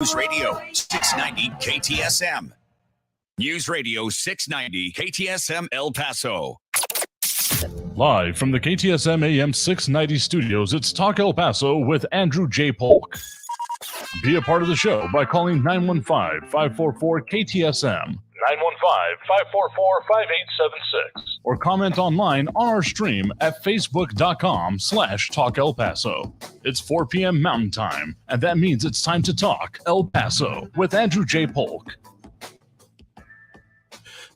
News Radio 690 KTSM. News Radio 690 KTSM El Paso. Live from the KTSM AM 690 studios, it's Talk El Paso with Andrew J. Polk. Be a part of the show by calling 915-544-KTSM, 915-544-5876, or comment online on our stream at facebook.com/Talk El Paso. It's 4 p.m. Mountain Time, and that means it's time to talk El Paso with Andrew J. Polk.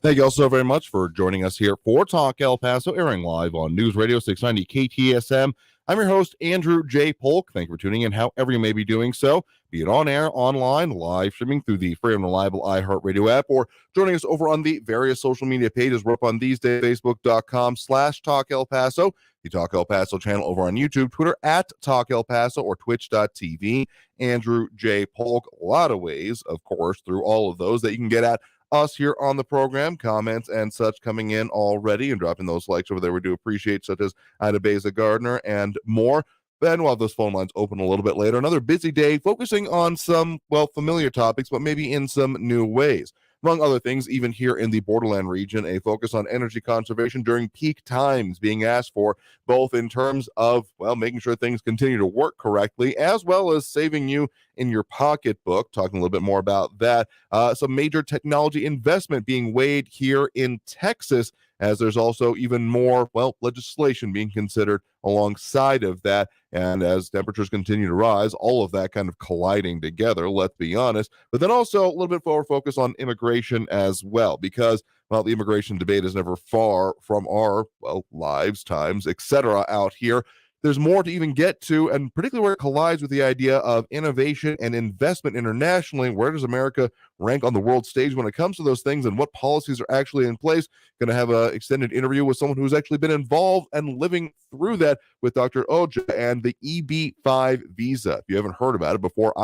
Thank you all so very much for joining us here for Talk El Paso, airing live on News Radio 690 KTSM. I'm your host, Andrew J. Polk. Thank you for tuning in, however you may be doing so, be it on air, online, live streaming through the free and reliable iHeartRadio app, or joining us over on the various social media pages. We're up on these days, facebook.com/Talk El Paso, the Talk El Paso channel over on YouTube, Twitter at Talk El Paso, or twitch.tv, Andrew J. Polk. A lot of ways, of course, through all of those that you can get at us here on the program. Comments and such coming in already and dropping those likes over there. We do appreciate, such as Ida Beza Gardner and more. Then we'll have those phone lines open a little bit later. Another busy day focusing on some, familiar topics, but maybe in some new ways. Among other things, even here in the Borderland region, a focus on energy conservation during peak times being asked for, both in terms of, making sure things continue to work correctly, as well as saving you in your pocketbook. Talking a little bit more about that. Some major technology investment being weighed here in Texas, as there's also even more, legislation being considered alongside of that. And as temperatures continue to rise, all of that kind of colliding together, let's be honest. But then also a little bit more focus on immigration as well, because, the immigration debate is never far from our, lives, times, etc. out here. There's more to even get to, and particularly where it collides with the idea of innovation and investment internationally. Where does America rank on the world stage when it comes to those things, and what policies are actually in place? Going to have an extended interview with someone who's actually been involved and living through that with Dr. Oja and the EB-5 visa. If you haven't heard about it before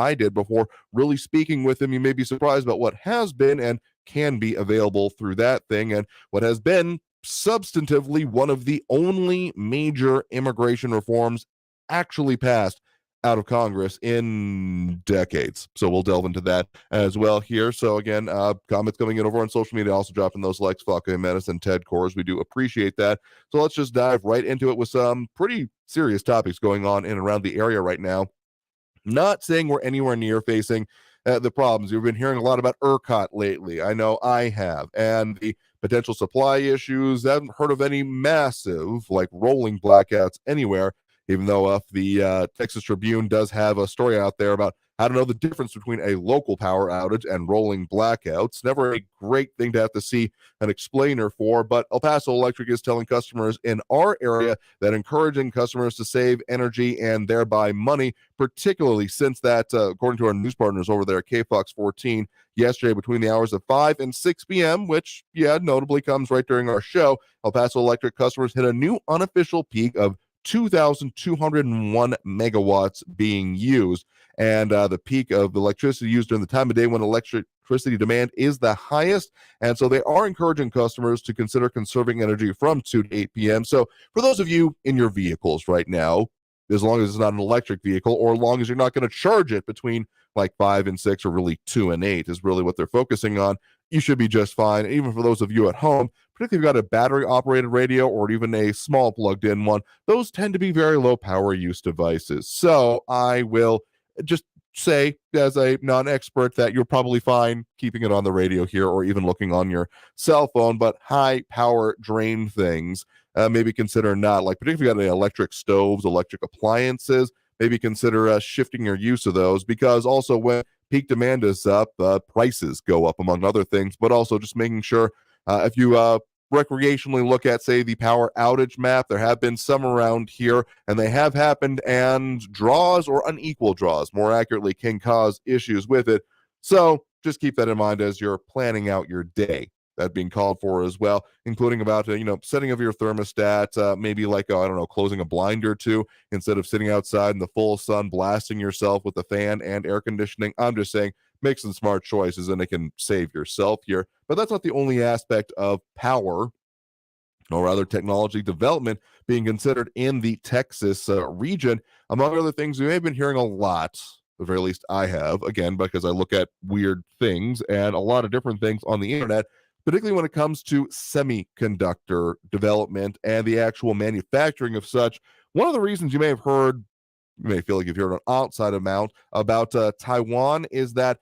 really speaking with him, you may be surprised about what has been and can be available through that thing, and what has been substantively one of the only major immigration reforms actually passed out of Congress in decades. So we'll delve into that as well here. So again, comments coming in over on social media, also dropping those likes, Falcon Medicine, Ted Kors. We do appreciate that. So let's just dive right into it with some pretty serious topics going on in and around the area right now. Not saying we're anywhere near facing the problems. You've been hearing a lot about ERCOT lately. I know I have. And the potential supply issues. I haven't heard of any massive, rolling blackouts anywhere, even though the Texas Tribune does have a story out there about how to know the difference between a local power outage and rolling blackouts. Never a great thing to have to see an explainer for, but El Paso Electric is telling customers in our area that encouraging customers to save energy and thereby money, particularly since that, according to our news partners over there at KFOX 14, yesterday between the hours of 5 and 6 p.m., which, notably comes right during our show, El Paso Electric customers hit a new unofficial peak of 2,201 megawatts being used. And the peak of electricity used during the time of day when electricity demand is the highest. And so they are encouraging customers to consider conserving energy from 2 to 8 p.m. So for those of you in your vehicles right now, as long as it's not an electric vehicle, or as long as you're not going to charge it between 5 and 6, or really 2 and 8 is really what they're focusing on, you should be just fine. Even for those of you at home, particularly if you've got a battery-operated radio or even a small plugged-in one, those tend to be very low power use devices. So I will just say, as a non-expert, that you're probably fine keeping it on the radio here or even looking on your cell phone, but high power drain things, maybe consider not, particularly if you got any electric stoves, electric appliances, maybe consider shifting your use of those, because also when peak demand is up, prices go up, among other things, but also just making sure if you recreationally look at, say, the power outage map, there have been some around here, and they have happened, and draws, or unequal draws, more accurately, can cause issues with it. So just keep that in mind as you're planning out your day. That being called for as well, including about, setting of your thermostat, maybe closing a blind or two instead of sitting outside in the full sun, blasting yourself with the fan and air conditioning. I'm just saying, make some smart choices and it can save yourself here. But that's not the only aspect of power, or rather technology development, being considered in the Texas region. Among other things, we have been hearing a lot the very least I have, again, because I look at weird things and a lot of different things on the internet, particularly when it comes to semiconductor development and the actual manufacturing of such. One of the reasons you may have heard, you may feel like you've heard an outside amount about Taiwan is that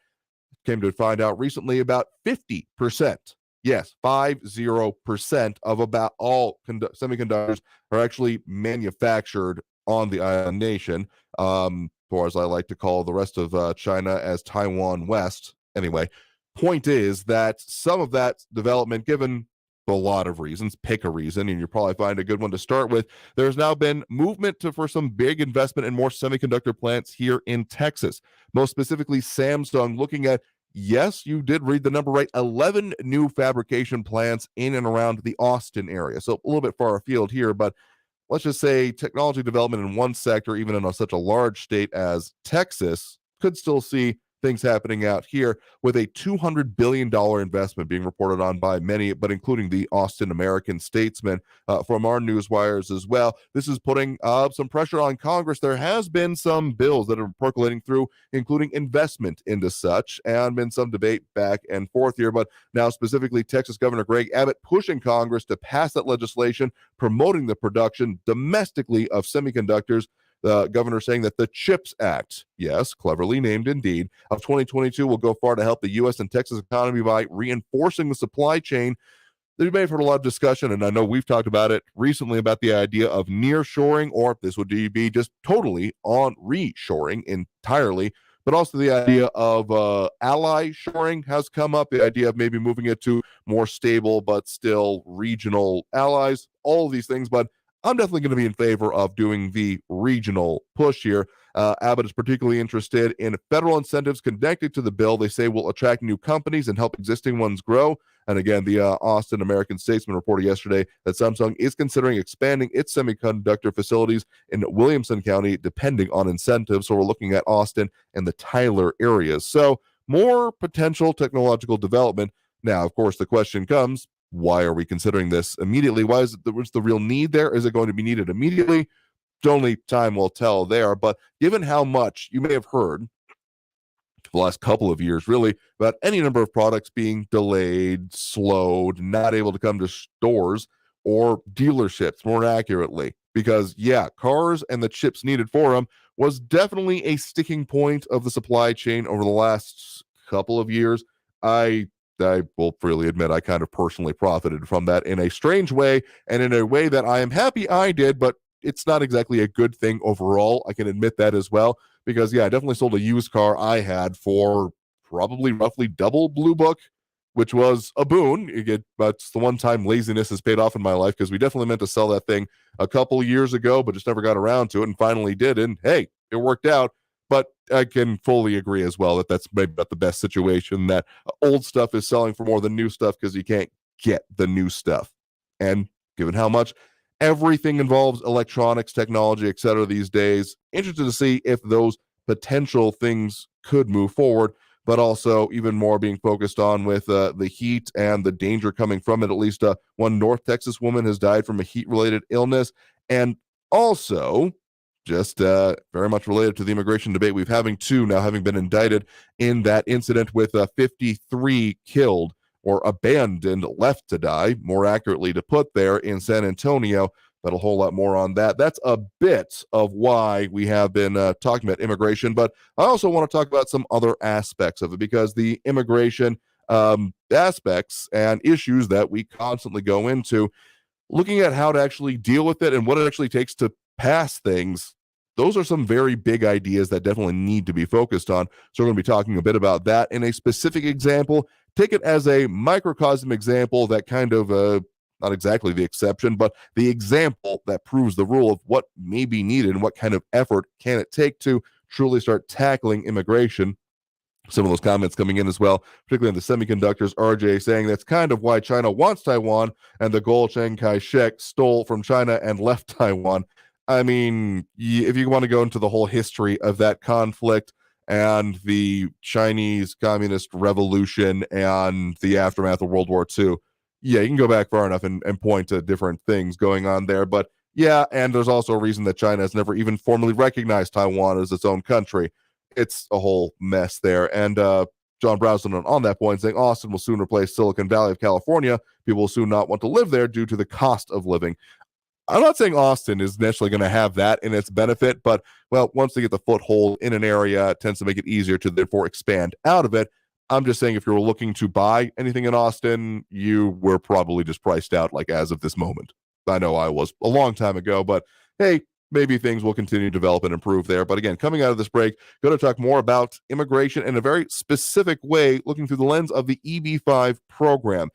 came to find out recently about 50%. Yes, 50% of about all semiconductors are actually manufactured on the island nation, or as I like to call the rest of China as Taiwan West. Anyway, point is that some of that development, given a lot of reasons, pick a reason, and you'll probably find a good one to start with. There's now been movement for some big investment in more semiconductor plants here in Texas. Most specifically, Samsung looking at, yes, you did read the number right, 11 new fabrication plants in and around the Austin area. So a little bit far afield here, but let's just say technology development in one sector, even in such a large state as Texas, could still see things happening out here with a $200 billion investment being reported on by many, but including the Austin American Statesman from our news wires as well. This is putting some pressure on Congress. There has been some bills that are percolating through, including investment into such, and been some debate back and forth here. But now specifically Texas Governor Greg Abbott pushing Congress to pass that legislation promoting the production domestically of semiconductors. The governor saying that the CHIPS Act, yes, cleverly named indeed, of 2022 will go far to help the U.S. and Texas economy by reinforcing the supply chain. You may have heard a lot of discussion, and I know we've talked about it recently, about the idea of nearshoring, or this would be just totally on reshoring entirely, but also the idea of ally shoring has come up, the idea of maybe moving it to more stable but still regional allies, all of these things, but I'm definitely going to be in favor of doing the regional push here. Abbott is particularly interested in federal incentives connected to the bill. They say will attract new companies and help existing ones grow. And again, the Austin American Statesman reported yesterday that Samsung is considering expanding its semiconductor facilities in Williamson County, depending on incentives. So we're looking at Austin and the Tyler areas. So more potential technological development. Now, of course, the question comes, why are we considering this immediately? What's the real need there? Is it going to be needed immediately? Only time will tell there. But given how much you may have heard for the last couple of years, really, about any number of products being delayed, slowed, not able to come to stores or dealerships, more accurately, because, yeah, cars and the chips needed for them was definitely a sticking point of the supply chain over the last couple of years. I will freely admit I kind of personally profited from that in a strange way, and in a way that I am happy I did, but it's not exactly a good thing overall. I can admit that as well, because, yeah, I definitely sold a used car I had for probably roughly double Blue Book, which was a boon. But it's the one time laziness has paid off in my life, because we definitely meant to sell that thing a couple of years ago, but just never got around to it, and finally did, and hey, it worked out. But I can fully agree as well that that's maybe not the best situation, that old stuff is selling for more than new stuff because you can't get the new stuff. And given how much everything involves electronics, technology, etc. these days, interested to see if those potential things could move forward, but also even more being focused on with the heat and the danger coming from it. At least one North Texas woman has died from a heat-related illness. And also, just very much related to the immigration debate we've having too, now having been indicted in that incident with 53 killed or abandoned, left to die, more accurately to put there, in San Antonio. But a whole lot more on that. That's a bit of why we have been talking about immigration, but I also want to talk about some other aspects of it, because the immigration aspects and issues that we constantly go into, looking at how to actually deal with it and what it actually takes to pass things, those are some very big ideas that definitely need to be focused on. So we're going to be talking a bit about that in a specific example. Take it as a microcosm example that kind of, not exactly the exception, but the example that proves the rule of what may be needed and what kind of effort can it take to truly start tackling immigration. Some of those comments coming in as well, particularly on the semiconductors. RJ saying that's kind of why China wants Taiwan, and the goal Chiang Kai-shek stole from China and left Taiwan. I mean, if you want to go into the whole history of that conflict and the Chinese Communist Revolution and the aftermath of World War II, yeah, you can go back far enough and point to different things going on there. But yeah, and there's also a reason that China has never even formally recognized Taiwan as its own country. it's a whole mess there. And John Browson on that point saying Austin will soon replace Silicon Valley of California. People will soon not want to live there due to the cost of living. I'm not saying Austin is necessarily going to have that in its benefit, but, well, once they get the foothold in an area, it tends to make it easier to therefore expand out of it. I'm just saying if you're looking to buy anything in Austin, you were probably just priced out like as of this moment. I know I was a long time ago, but hey, maybe things will continue to develop and improve there. But again, coming out of this break, going to talk more about immigration in a very specific way, looking through the lens of the EB-5 program.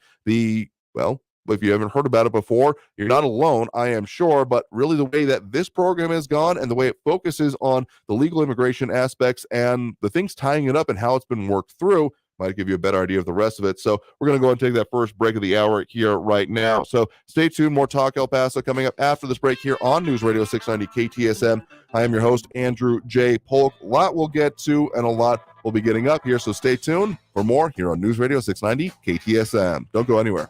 If you haven't heard about it before, you're not alone, I am sure, but really the way that this program has gone and the way it focuses on the legal immigration aspects and the things tying it up and how it's been worked through might give you a better idea of the rest of it. So we're going to go and take that first break of the hour here right now. So stay tuned. More Talk El Paso coming up after this break here on News Radio 690 KTSM. I am your host, Andrew J. Polk. A lot we'll get to and a lot we'll be getting up here. So stay tuned for more here on News Radio 690 KTSM. Don't go anywhere.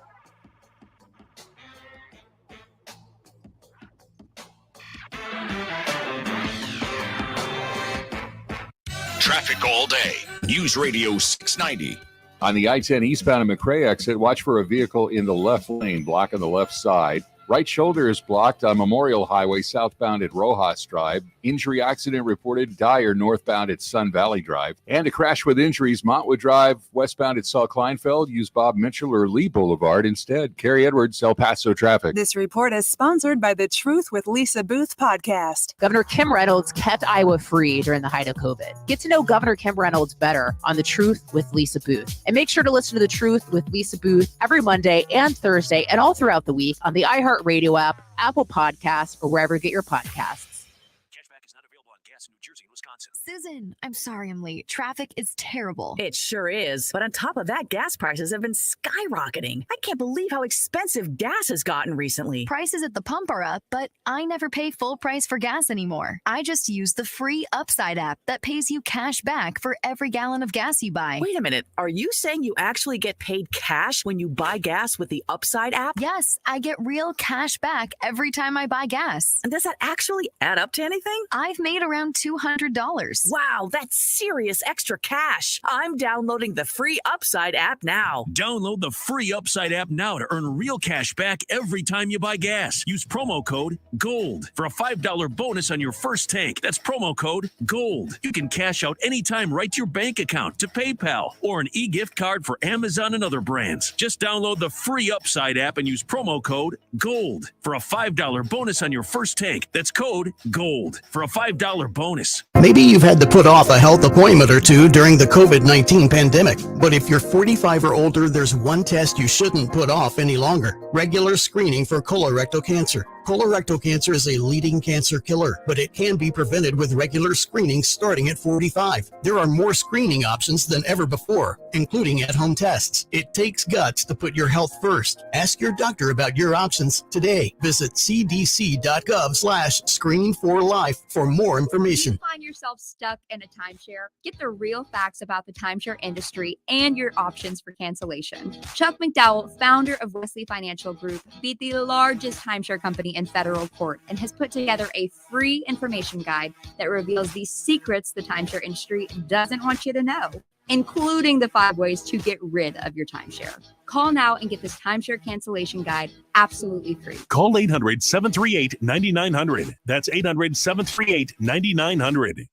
Traffic all day. News Radio 690. On the I-10 eastbound and McRae exit, watch for a vehicle in the left lane, blocking the left side. Right shoulder is blocked on Memorial Highway southbound at Rojas Drive. Injury accident reported Dyer northbound at Sun Valley Drive. And a crash with injuries, Montwood Drive westbound at Saul Kleinfeld. Use Bob Mitchell or Lee Boulevard instead. Carrie Edwards, El Paso traffic. This report is sponsored by the Truth with Lisa Booth podcast. Governor Kim Reynolds kept Iowa free during the height of COVID. Get to know Governor Kim Reynolds better on The Truth with Lisa Booth. And make sure to listen to The Truth with Lisa Booth every Monday and Thursday and all throughout the week on the iHeartRadio app, Apple Podcasts, or wherever you get your podcasts. Cashback is not available on gas in New Jersey and Wisconsin. Susan, I'm sorry I'm late. Traffic is terrible. It sure is. But on top of that, gas prices have been skyrocketing. I can't believe how expensive gas has gotten recently. Prices at the pump are up, but I never pay full price for gas anymore. I just use the free Upside app that pays you cash back for every gallon of gas you buy. Wait a minute. Are you saying you actually get paid cash when you buy gas with the Upside app? Yes, I get real cash back every time I buy gas. And does that actually add up to anything? I've made around $200. Wow, that's serious extra cash. I'm downloading the free Upside app now. Download the free Upside app now to earn real cash back every time you buy gas. Use promo code GOLD for a $5 bonus on your first tank. That's promo code GOLD. You can cash out anytime right to your bank account, to PayPal, or an e-gift card for Amazon and other brands. Just download the free Upside app and use promo code GOLD for a $5 bonus on your first tank. That's code GOLD for a $5 bonus. Maybe you've had to put off a health appointment or two during the COVID-19 pandemic. But if you're 45 or older, there's one test you shouldn't put off any longer: regular screening for colorectal cancer. Colorectal cancer is a leading cancer killer, but it can be prevented with regular screening starting at 45. There are more screening options than ever before, including at-home tests. It takes guts to put your health first. Ask your doctor about your options today. Visit cdc.gov/screening4life for more information. Find yourself stuck in a timeshare? Get the real facts about the timeshare industry and your options for cancellation. Chuck McDowell, founder of Wesley Financial Group, beat the largest timeshare company in federal court and has put together a free information guide that reveals the secrets the timeshare industry doesn't want you to know, including the 5 ways to get rid of your timeshare. Call now and get this timeshare cancellation guide absolutely free. Call 800-738-9900. That's 800-738-9900.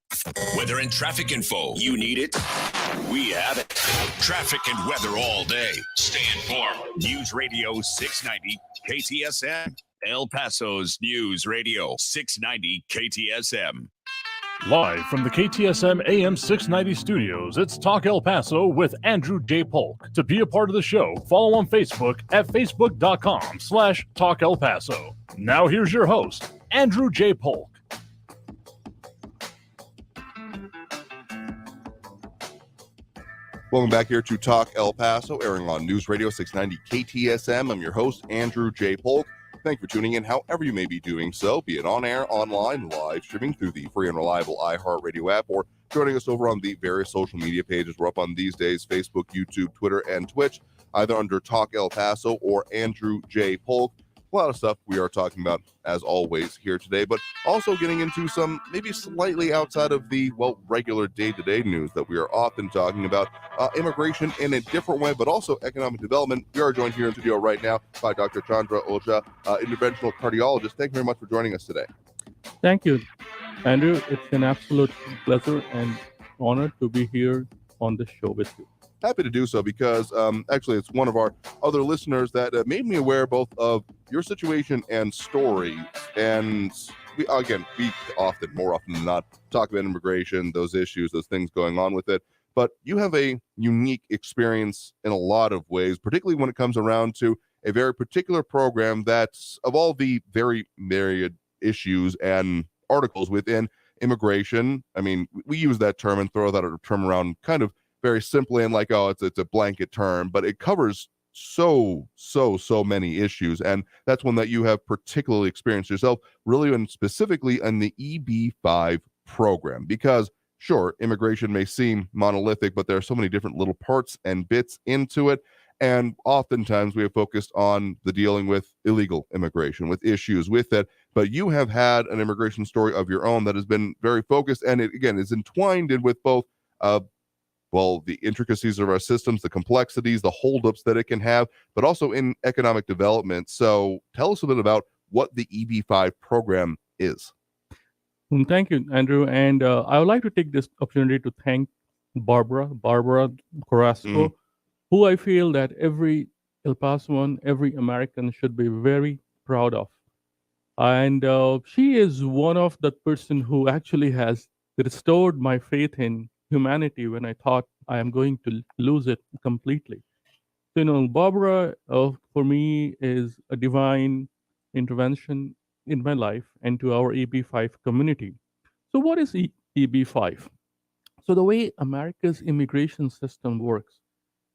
Weather and traffic info. You need it? We have it. Traffic and weather all day. Stay informed. News Radio 690 KTSM. El Paso's News Radio 690 KTSM. Live from the KTSM AM 690 studios, it's Talk El Paso with Andrew J. Polk. To be a part of the show, follow on Facebook at facebook.com/Talk El Paso. Now here's your host, Andrew J. Polk. Welcome back here to Talk El Paso, airing on News Radio 690 KTSM. I'm your host, Andrew J. Polk. Thank you for tuning in, however you may be doing so, be it on air, online, live streaming through the free and reliable iHeartRadio app, or joining us over on the various social media pages we're up on these days: Facebook, YouTube, Twitter, and Twitch, either under Talk El Paso or Andrew J. Polk. A lot of stuff we are talking about, as always, here today, but also getting into some maybe slightly outside of the, regular day-to-day news that we are often talking about. Immigration in a different way, but also economic development. We are joined here in studio right now by Dr. Chandra Oja, interventional cardiologist. Thank you very much for joining us today. Thank you, Andrew. It's an absolute pleasure and honor to be here on this show with you. Happy to do so because actually it's one of our other listeners that made me aware both of your situation and story. And we more often than not, talk about immigration, those issues, those things going on with it. But you have a unique experience in a lot of ways, particularly when it comes around to a very particular program that's of all the very myriad issues and articles within immigration. I mean, we use that term and throw that term around kind of very simply and like, oh, it's a blanket term, but it covers so many issues. And that's one that you have particularly experienced yourself, really, and specifically in the EB-5 program, because sure, immigration may seem monolithic, but there are so many different little parts and bits into it. And oftentimes we have focused on the dealing with illegal immigration, with issues with it. But you have had an immigration story of your own that has been very focused, and it, again, is entwined in with both the intricacies of our systems, the complexities, the holdups that it can have, but also in economic development. So tell us a bit about what the EB-5 program is. Thank you, Andrew. And I would like to take this opportunity to thank Barbara Carrasco, who I feel that every El Pasoan, every American should be very proud of. And she is one of the person who actually has restored my faith in humanity when I thought I am going to lose it completely. So, Barbara, for me, is a divine intervention in my life and to our EB-5 community. So what is EB-5? So the way America's immigration system works,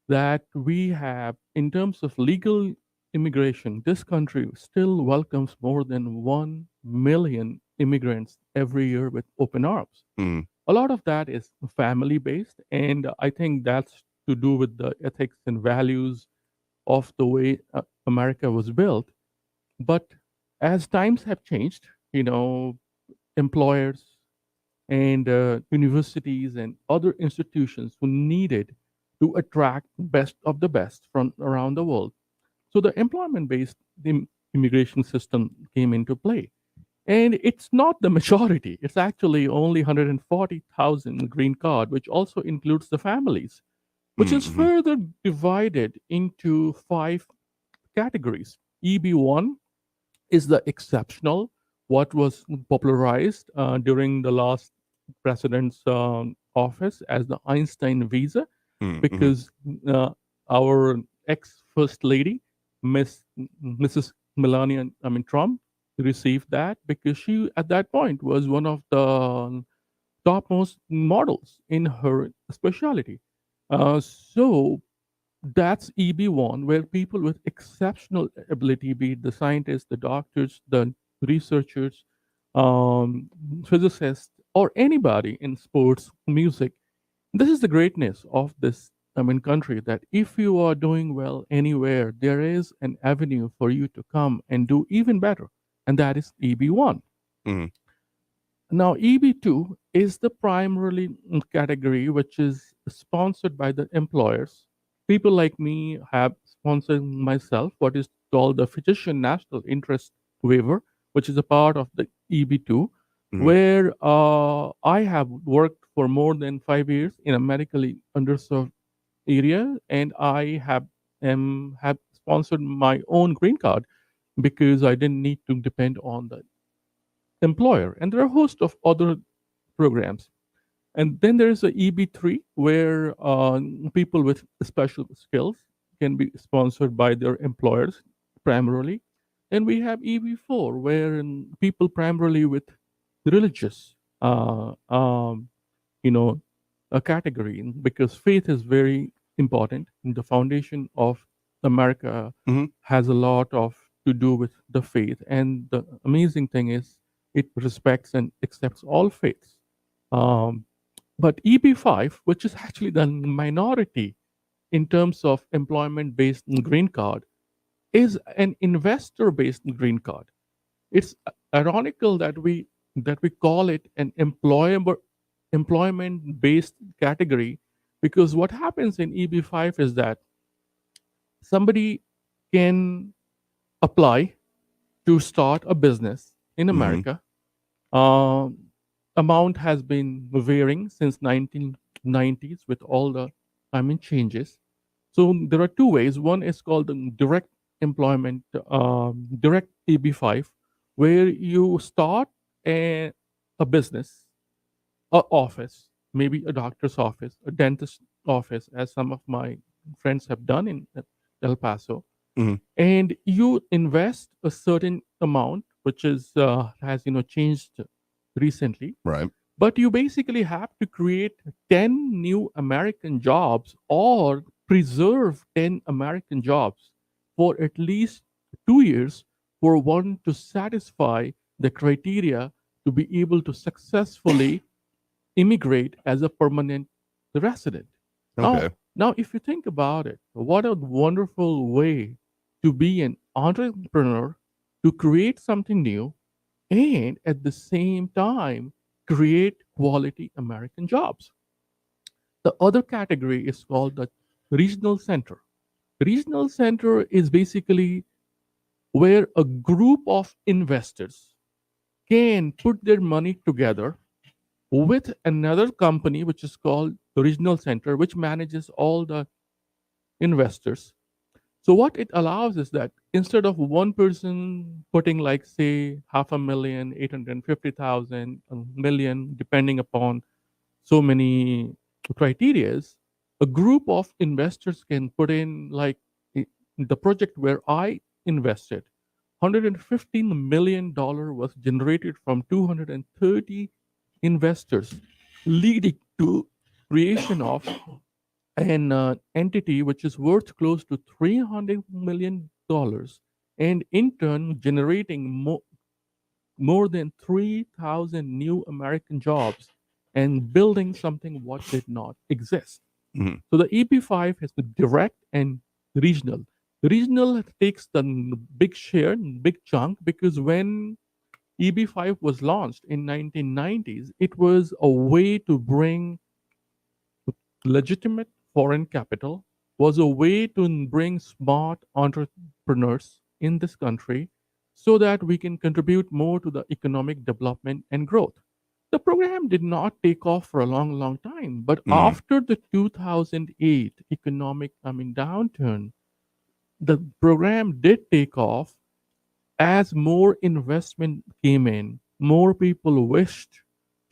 that we have, in terms of legal immigration, this country still welcomes more than 1 million immigrants every year with open arms. A lot of that is family based, and I think that's to do with the ethics and values of the way America was built. But as times have changed, employers and universities and other institutions who needed to attract best of the best from around the world. So the employment-based immigration system came into play. And it's not the majority. It's actually only 140,000 green card, which also includes the families, which is further divided into 5 categories. EB1 is the exceptional, what was popularized during the last president's office as the Einstein visa, because our ex-first lady, Mrs. Melania, Trump, received that because she, at that point, was one of the topmost models in her specialty. So that's EB1, where people with exceptional ability, be it the scientists, the doctors, the researchers, physicists, or anybody in sports, music. This is the greatness of this country, that if you are doing well anywhere, there is an avenue for you to come and do even better, and that is EB1. Now, EB2 is the primarily category which is sponsored by the employers. People like me have sponsored myself what is called the Physician National Interest Waiver, which is a part of the EB2, where I have worked for more than 5 years in a medically underserved area, and I have sponsored my own green card because I didn't need to depend on the employer. And there are a host of other programs. And then there is a EB3, where people with special skills can be sponsored by their employers primarily. And we have EB4, where people primarily with religious, a category, because faith is very important. And the foundation of America has a lot to do with the faith. And the amazing thing is it respects and accepts all faiths. But EB5, which is actually the minority in terms of employment-based green card, is an investor-based green card. It's ironical that we call it an employment-based category, because what happens in EB5 is that somebody can apply to start a business in Mm-hmm. America. Amount has been varying since 1990s with all the changes. So there are two ways. One is called the direct employment, direct EB5, where you start a business, a office, maybe a doctor's office, a dentist's office, as some of my friends have done in El Paso, Mm-hmm. and you invest a certain amount, which is has changed recently. Right. But you basically have to create 10 new American jobs or preserve 10 American jobs for at least 2 years for one to satisfy the criteria to be able to successfully immigrate as a permanent resident. Okay. Now, if you think about it, what a wonderful way to be an entrepreneur, to create something new, and at the same time create quality American jobs. The other category is called the regional center. Regional center is basically where a group of investors can put their money together with another company, which is called the regional center, which manages all the investors. So what it allows is that instead of one person putting, like, say, 500,000, 850,000, a million, depending upon so many criterias, a group of investors can put in, like, the project where I invested, $115 million was generated from 230 investors, leading to creation of an entity which is worth close to $300 million, and in turn generating more than 3,000 new American jobs and building something what did not exist. Mhm. So the EP5 has the direct and regional. The regional takes the big share, big chunk, because when EB5 was launched in 1990s, it was a way to bring legitimate foreign capital, was a way to bring smart entrepreneurs in this country so that we can contribute more to the economic development and growth. The program did not take off for a long, long time, but Mhm. after the 2008 economic, downturn, the program did take off as more investment came in, more people wished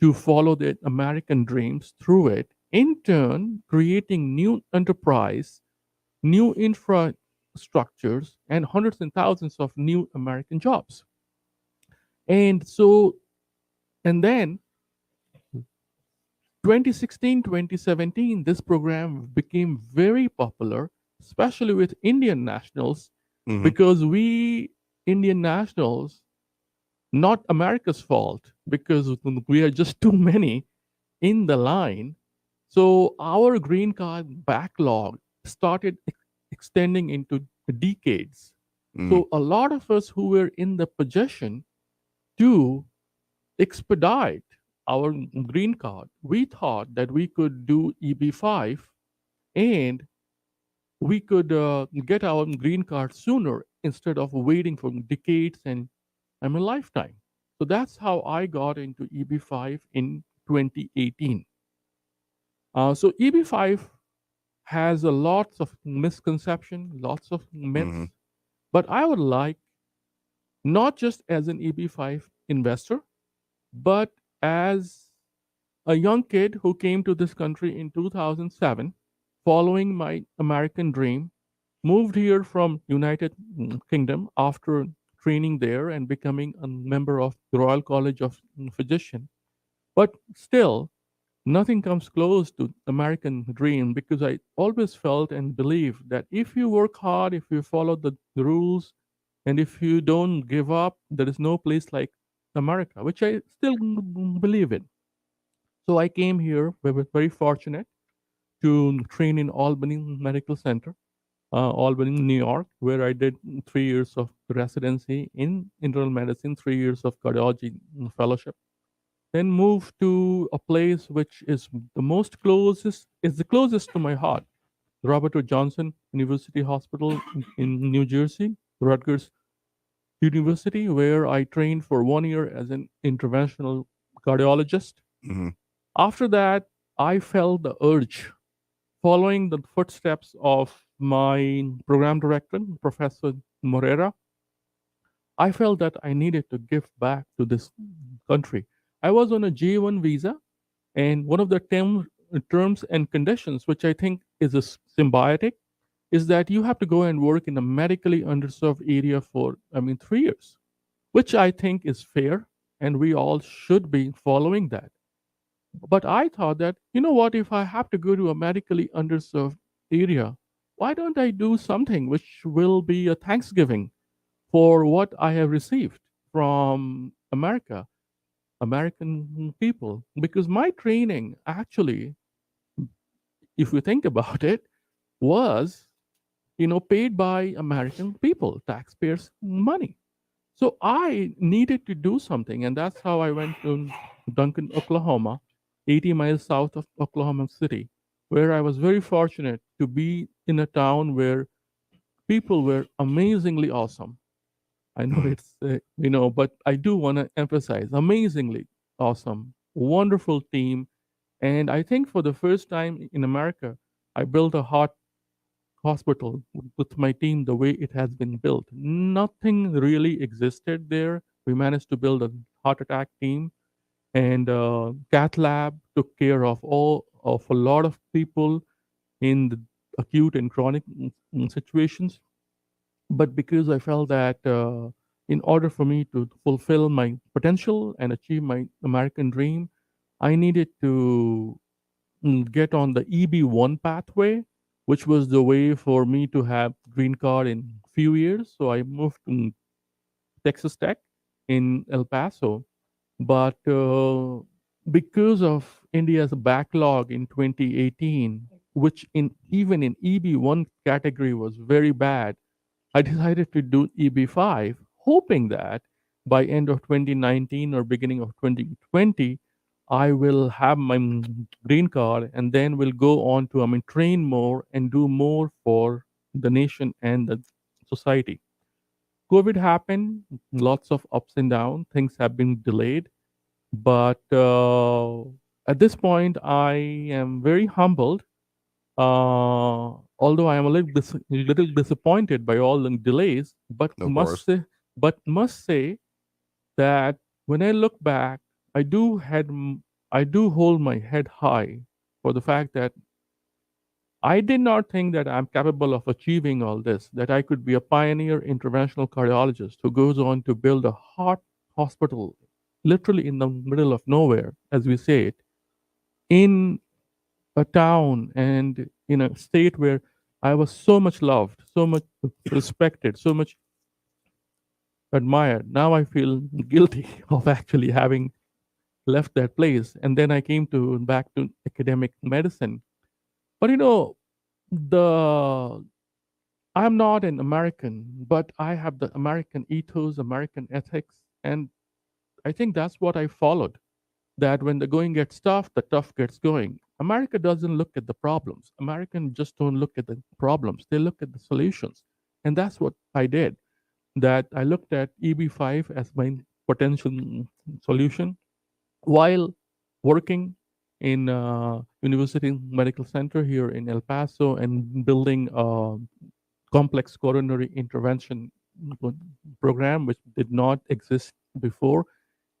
to follow their American dreams through it, in turn, creating new enterprise, new infrastructures, and hundreds and thousands of new American jobs. And so, and then 2016, 2017, this program became very popular, especially with Indian nationals, Mhm. because we Indian nationals, not America's fault, because we are just too many in the line. So our green card backlog started extending into decades. Mhm. So a lot of us who were in the position to expedite our green card, we thought that we could do EB5 and we could get our green card sooner instead of waiting for decades and a lifetime. So that's how I got into EB5 in 2018. So EB5 has a lots of misconception, lots of myths, Mhm. but I would like, not just as an EB5 investor, but as a young kid who came to this country in 2007, following my American dream, moved here from United Kingdom after training there and becoming a member of the Royal College of Physicians. But still, nothing comes close to American dream, because I always felt and believed that if you work hard, if you follow the rules, and if you don't give up, there is no place like America, which I still believe in. So I came here. We were very fortunate to train in Albany Medical Center. Albany, New York, where I did 3 years of residency in internal medicine, 3 years of cardiology fellowship. Then moved to a place which is the closest to my heart, Robert Wood Johnson University Hospital in New Jersey, Rutgers University, where I trained for 1 year as an interventional cardiologist. Mm-hmm. After that, I felt the urge, following the footsteps of my program director, Professor Morera. I felt that I needed to give back to this country. I was on a J1 visa, and one of the terms and conditions, which I think is a symbiotic, is that you have to go and work in a medically underserved area for, 3 years, which I think is fair, and we all should be following that. But I thought that, you know what, if I have to go to a medically underserved area, why don't I do something which will be a Thanksgiving for what I have received from American people? Because my training actually, if you think about it, was paid by American people, taxpayers' money. So I needed to do something, and that's how I went to Duncan, Oklahoma, 80 miles south of Oklahoma City, where I was very fortunate to be in a town where people were amazingly awesome. I know it's, but I do want to emphasize amazingly awesome, wonderful team. And I think for the first time in America, I built a heart hospital with my team the way it has been built. Nothing really existed there. We managed to build a heart attack team, and cath lab took care of a lot of people in the acute and chronic situations. But because I felt that in order for me to fulfill my potential and achieve my American dream, I needed to get on the EB1 pathway, which was the way for me to have green card in few years. So I moved to Texas Tech in El Paso. But because of India's backlog in 2018, which even in EB1 category was very bad, I decided to do EB5, hoping that by end of 2019 or beginning of 2020, I will have my green card and then will go on to train more and do more for the nation and the society. COVID happened, lots of ups and downs, things have been delayed, but at this point, I am very humbled. Although I am a little disappointed by all the delays, but Of course. must say that when I look back, I do hold my head high for the fact that I did not think that I'm capable of achieving all this, that I could be a pioneer interventional cardiologist who goes on to build a heart hospital literally in the middle of nowhere, as we say it, in a town and in a state where I was so much loved, so much respected, so much admired. Now I feel guilty of actually having left that place. And then I came back to academic medicine. But the I'm not an American, but I have the American ethos, American ethics, and I think that's what I followed. That when the going gets tough, the tough gets going. America doesn't look at the problems. Americans just don't look at the problems. They look at the solutions. And that's what I did. That I looked at EB5 as my potential solution while working in University Medical Center here in El Paso and building a complex coronary intervention program, which did not exist before.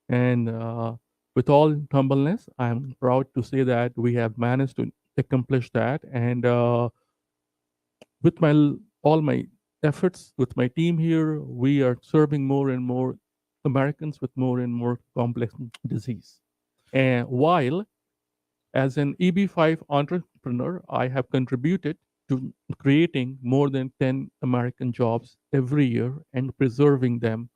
And with all humbleness, I'm proud to say that we have managed to accomplish that. And with all my efforts, with my team here, we are serving more and more Americans with more and more complex disease. And while as an EB5 entrepreneur, I have contributed to creating more than 10 American jobs every year and preserving them,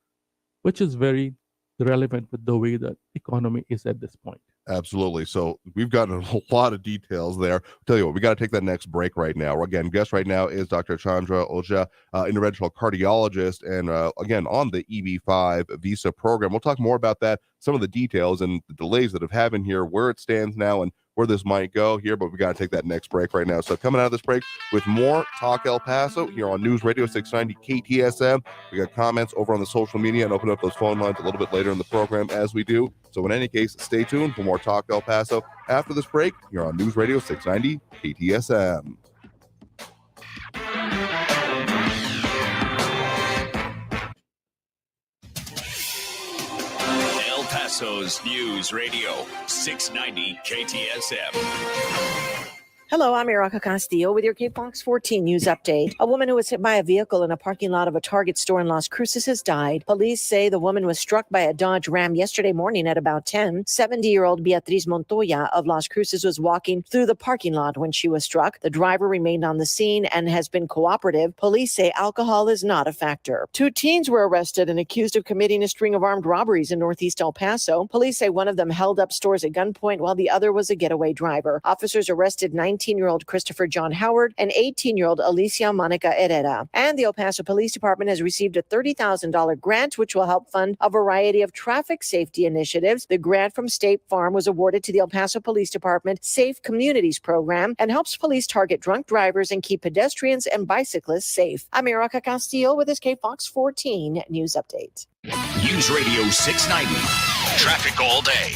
which is very relevant with the way the economy is at this point. Absolutely. So we've gotten a lot of details there. Tell you what, we got to take that next break right now. Again, guest right now is Dr. Chandra Ojha, interventional cardiologist, and again, on the EB5 visa program. We'll talk more about that, some of the details and the delays that have happened here, where it stands now, and where this might go here, but we got to take that next break right now. So coming out of this break with more Talk El Paso here on News Radio 690 KTSM. We got comments over on the social media and open up those phone lines a little bit later in the program as we do. So in any case, stay tuned for more Talk El Paso after this break here on News Radio 690 KTSM. El Paso's News Radio 690 KTSM. Hello, I'm Erica Castillo with your KFOX 14 news update. A woman who was hit by a vehicle in a parking lot of a Target store in Las Cruces has died. Police say the woman was struck by a Dodge Ram yesterday morning at about 10. 70-year-old Beatriz Montoya of Las Cruces was walking through the parking lot when she was struck. The driver remained on the scene and has been cooperative. Police say alcohol is not a factor. 2 teens were arrested and accused of committing a string of armed robberies in Northeast El Paso. Police say one of them held up stores at gunpoint while the other was a getaway driver. Officers arrested 19-year-old Christopher John Howard and 18-year-old Alicia Monica Herrera. And the El Paso Police Department has received a $30,000 grant, which will help fund a variety of traffic safety initiatives. The grant from State Farm was awarded to the El Paso Police Department Safe Communities Program and helps police target drunk drivers and keep pedestrians and bicyclists safe. I'm Erica Castillo with this KFOX 14 news update. News Radio 690. Traffic all day.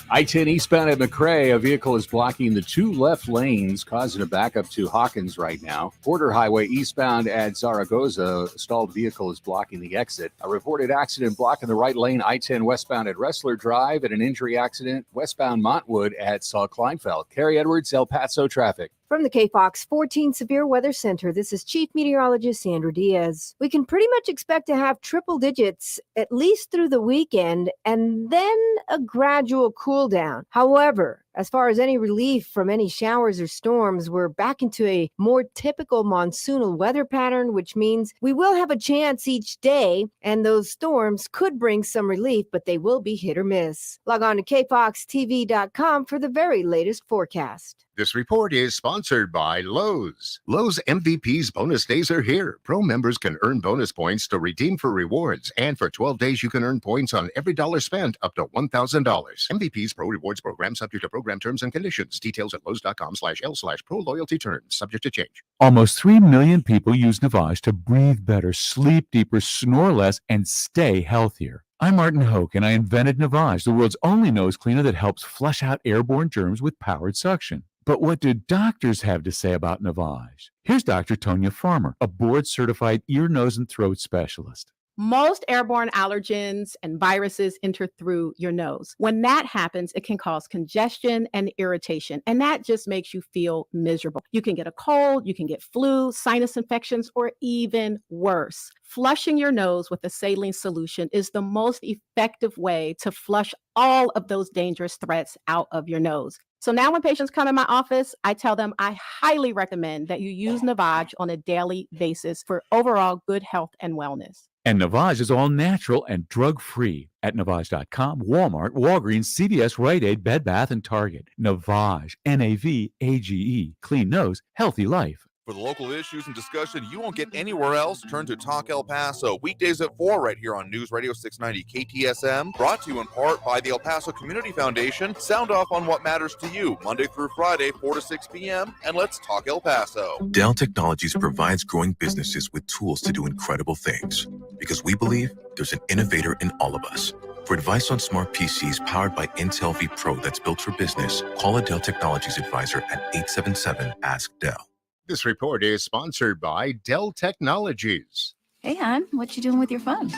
I-10 eastbound at McRae, a vehicle is blocking the 2 left lanes, causing a backup to Hawkins right now. Border Highway eastbound at Zaragoza, a stalled vehicle is blocking the exit. A reported accident blocking the right lane, I-10 westbound at Wrestler Drive, and an injury accident westbound Montwood at Saul Kleinfeld. Carrie Edwards, El Paso traffic. From the KFOX 14 Severe Weather Center, this is Chief Meteorologist Sandra Diaz. We can pretty much expect to have triple digits at least through the weekend and then a gradual cool down. However, as far as any relief from any showers or storms, we're back into a more typical monsoonal weather pattern, which means we will have a chance each day, and those storms could bring some relief, but they will be hit or miss. Log on to kfoxtv.com for the very latest forecast. This report is sponsored by Lowe's. Lowe's MVP's bonus days are here. Pro members can earn bonus points to redeem for rewards. And for 12 days, you can earn points on every dollar spent up to $1,000. MVP's Pro Rewards program subject to program terms and conditions. Details at lowes.com/L/pro loyalty terms. Subject to change. Almost 3 million people use Navage to breathe better, sleep deeper, snore less, and stay healthier. I'm Martin Hoke, and I invented Navage, the world's only nose cleaner that helps flush out airborne germs with powered suction. But what do doctors have to say about Navage? Here's Dr. Tonya Farmer, a board-certified ear, nose, and throat specialist. Most airborne allergens and viruses enter through your nose. When that happens, it can cause congestion and irritation, and that just makes you feel miserable. You can get a cold, you can get flu, sinus infections, or even worse. Flushing your nose with a saline solution is the most effective way to flush all of those dangerous threats out of your nose. So now when patients come in my office, I tell them I highly recommend that you use Navage on a daily basis for overall good health and wellness. And Navage is all natural and drug-free at Navage.com, Walmart, Walgreens, CVS, Rite Aid, Bed Bath, and Target. Navage, N-A-V-A-G-E, clean nose, healthy life. For the local issues and discussion you won't get anywhere else, turn to Talk El Paso, weekdays at 4 right here on News Radio 690 KTSM, brought to you in part by the El Paso Community Foundation. Sound off on what matters to you, Monday through Friday, 4 to 6 p.m., and let's talk El Paso. Dell Technologies provides growing businesses with tools to do incredible things, because we believe there's an innovator in all of us. For advice on smart PCs powered by Intel V Pro that's built for business, call a Dell Technologies advisor at 877-ASK-DELL. This report is sponsored by Dell Technologies. Hey, hon, what you doing with your phone?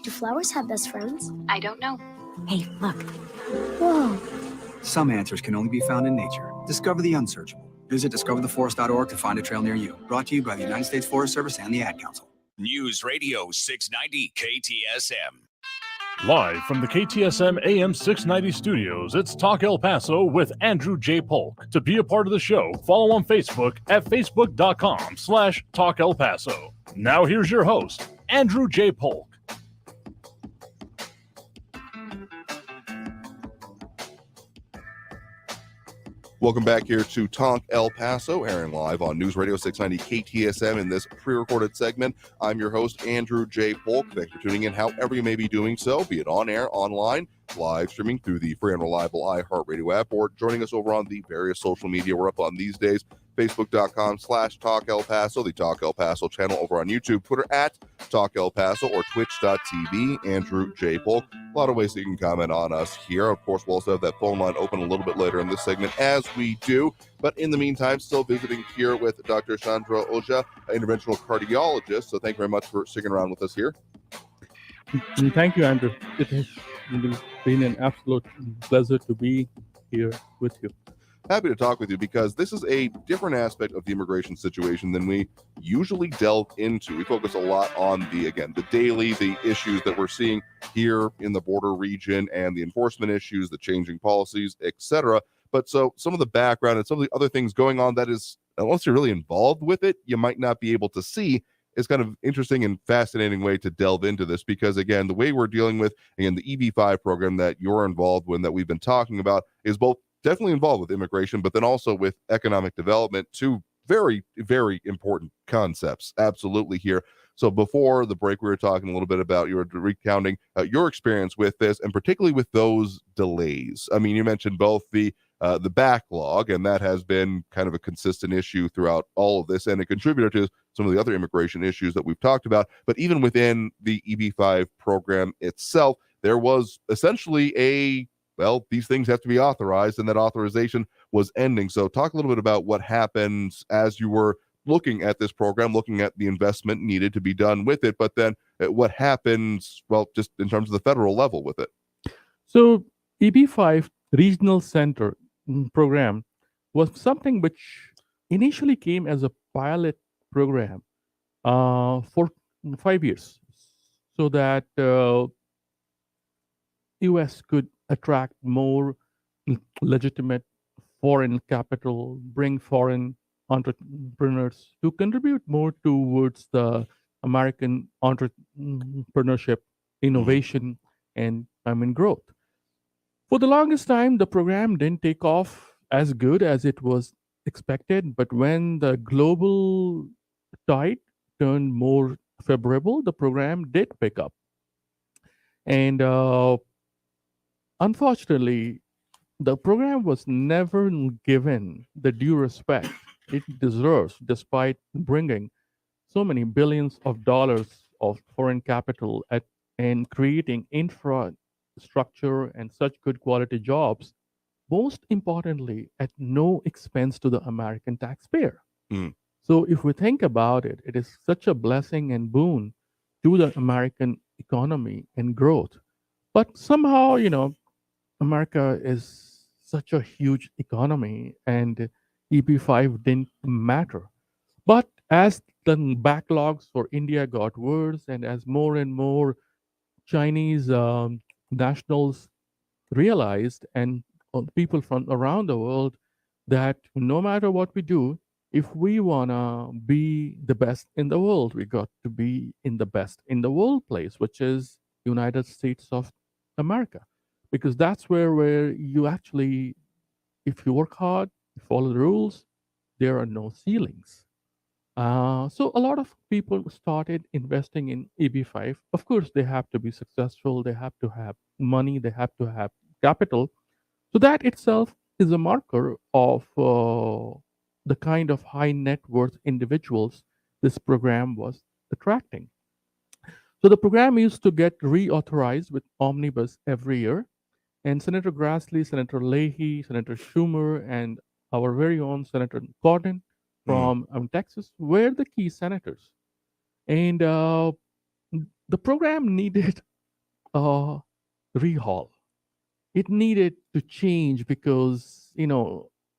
Do flowers have best friends? I don't know. Hey, look. Whoa. Some answers can only be found in nature. Discover the unsearchable. Visit discovertheforest.org to find a trail near you. Brought to you by the United States Forest Service and the Ad Council. News Radio 690 KTSM. Live from the KTSM AM 690 studios, it's Talk El Paso with Andrew J. Polk. To be a part of the show, follow on Facebook at facebook.com/Talk El Paso. Now here's your host, Andrew J. Polk. Welcome back here to Talk El Paso, airing live on News Radio 690 KTSM in this pre-recorded segment. I'm your host, Andrew J. Polk. Thanks for tuning in however you may be doing so, be it on air, online, live streaming through the free and reliable iHeartRadio app, or joining us over on the various social media we're up on these days. Facebook.com/Talk El Paso, the Talk El Paso channel over on YouTube, Twitter @Talk El Paso, or Twitch.tv, Andrew J. Polk. A lot of ways that you can comment on us here. Of course, we'll also have that phone line open a little bit later in this segment, as we do. But in the meantime, still visiting here with Dr. Chandra Ojha, interventional cardiologist. So thank you very much for sticking around with us here. Thank you, Andrew. It has been an absolute pleasure to be here with you. Happy to talk with you because this is a different aspect of the immigration situation than we usually delve into. We focus a lot on the daily, the issues that we're seeing here in the border region and the enforcement issues, the changing policies, etc. But so some of the background and some of the other things going on that is, unless you're really involved with it, you might not be able to see. Is kind of interesting and fascinating way to delve into this because, again, the way we're dealing with, again, the EB-5 program that you're involved with, that we've been talking about, is both definitely involved with immigration, but then also with economic development, two very, very important concepts. Absolutely here. So before the break, we were talking a little bit about, you were recounting your experience with this, and particularly with those delays. I mean, you mentioned both the backlog, and that has been kind of a consistent issue throughout all of this, and a contributor to some of the other immigration issues that we've talked about. But even within the EB-5 program itself, there was essentially these things have to be authorized, and that authorization was ending. So talk a little bit about what happened as you were looking at this program, looking at the investment needed to be done with it, but then what happens, just in terms of the federal level with it. So EB-5 Regional Center program was something which initially came as a pilot program for 5 years so that U.S. could attract more legitimate foreign capital, bring foreign entrepreneurs to contribute more towards the American entrepreneurship, innovation, and growth. For the longest time, the program didn't take off as good as it was expected, but when the global tide turned more favorable, the program did pick up. And unfortunately, the program was never given the due respect it deserves, despite bringing so many billions of dollars of foreign capital and creating infrastructure and such good quality jobs, most importantly, at no expense to the American taxpayer. So if we think about it, it is such a blessing and boon to the American economy and growth. But somehow, America is such a huge economy, and EB-5 didn't matter. But as the backlogs for India got worse, and as more and more Chinese nationals realized, and people from around the world, that no matter what we do, if we want to be the best in the world, we got to be in the best in the world place, which is United States of America. Because that's where you actually, if you work hard, you follow the rules, there are no ceilings. So a lot of people started investing in EB-5. Of course, they have to be successful. They have to have money. They have to have capital. So that itself is a marker of the kind of high net worth individuals this program was attracting. So the program used to get reauthorized with omnibus every year. And Senator Grassley, Senator Leahy, Senator Schumer, and our very own Senator Cotton from Texas were the key senators. And the program needed a rehaul. It needed to change because,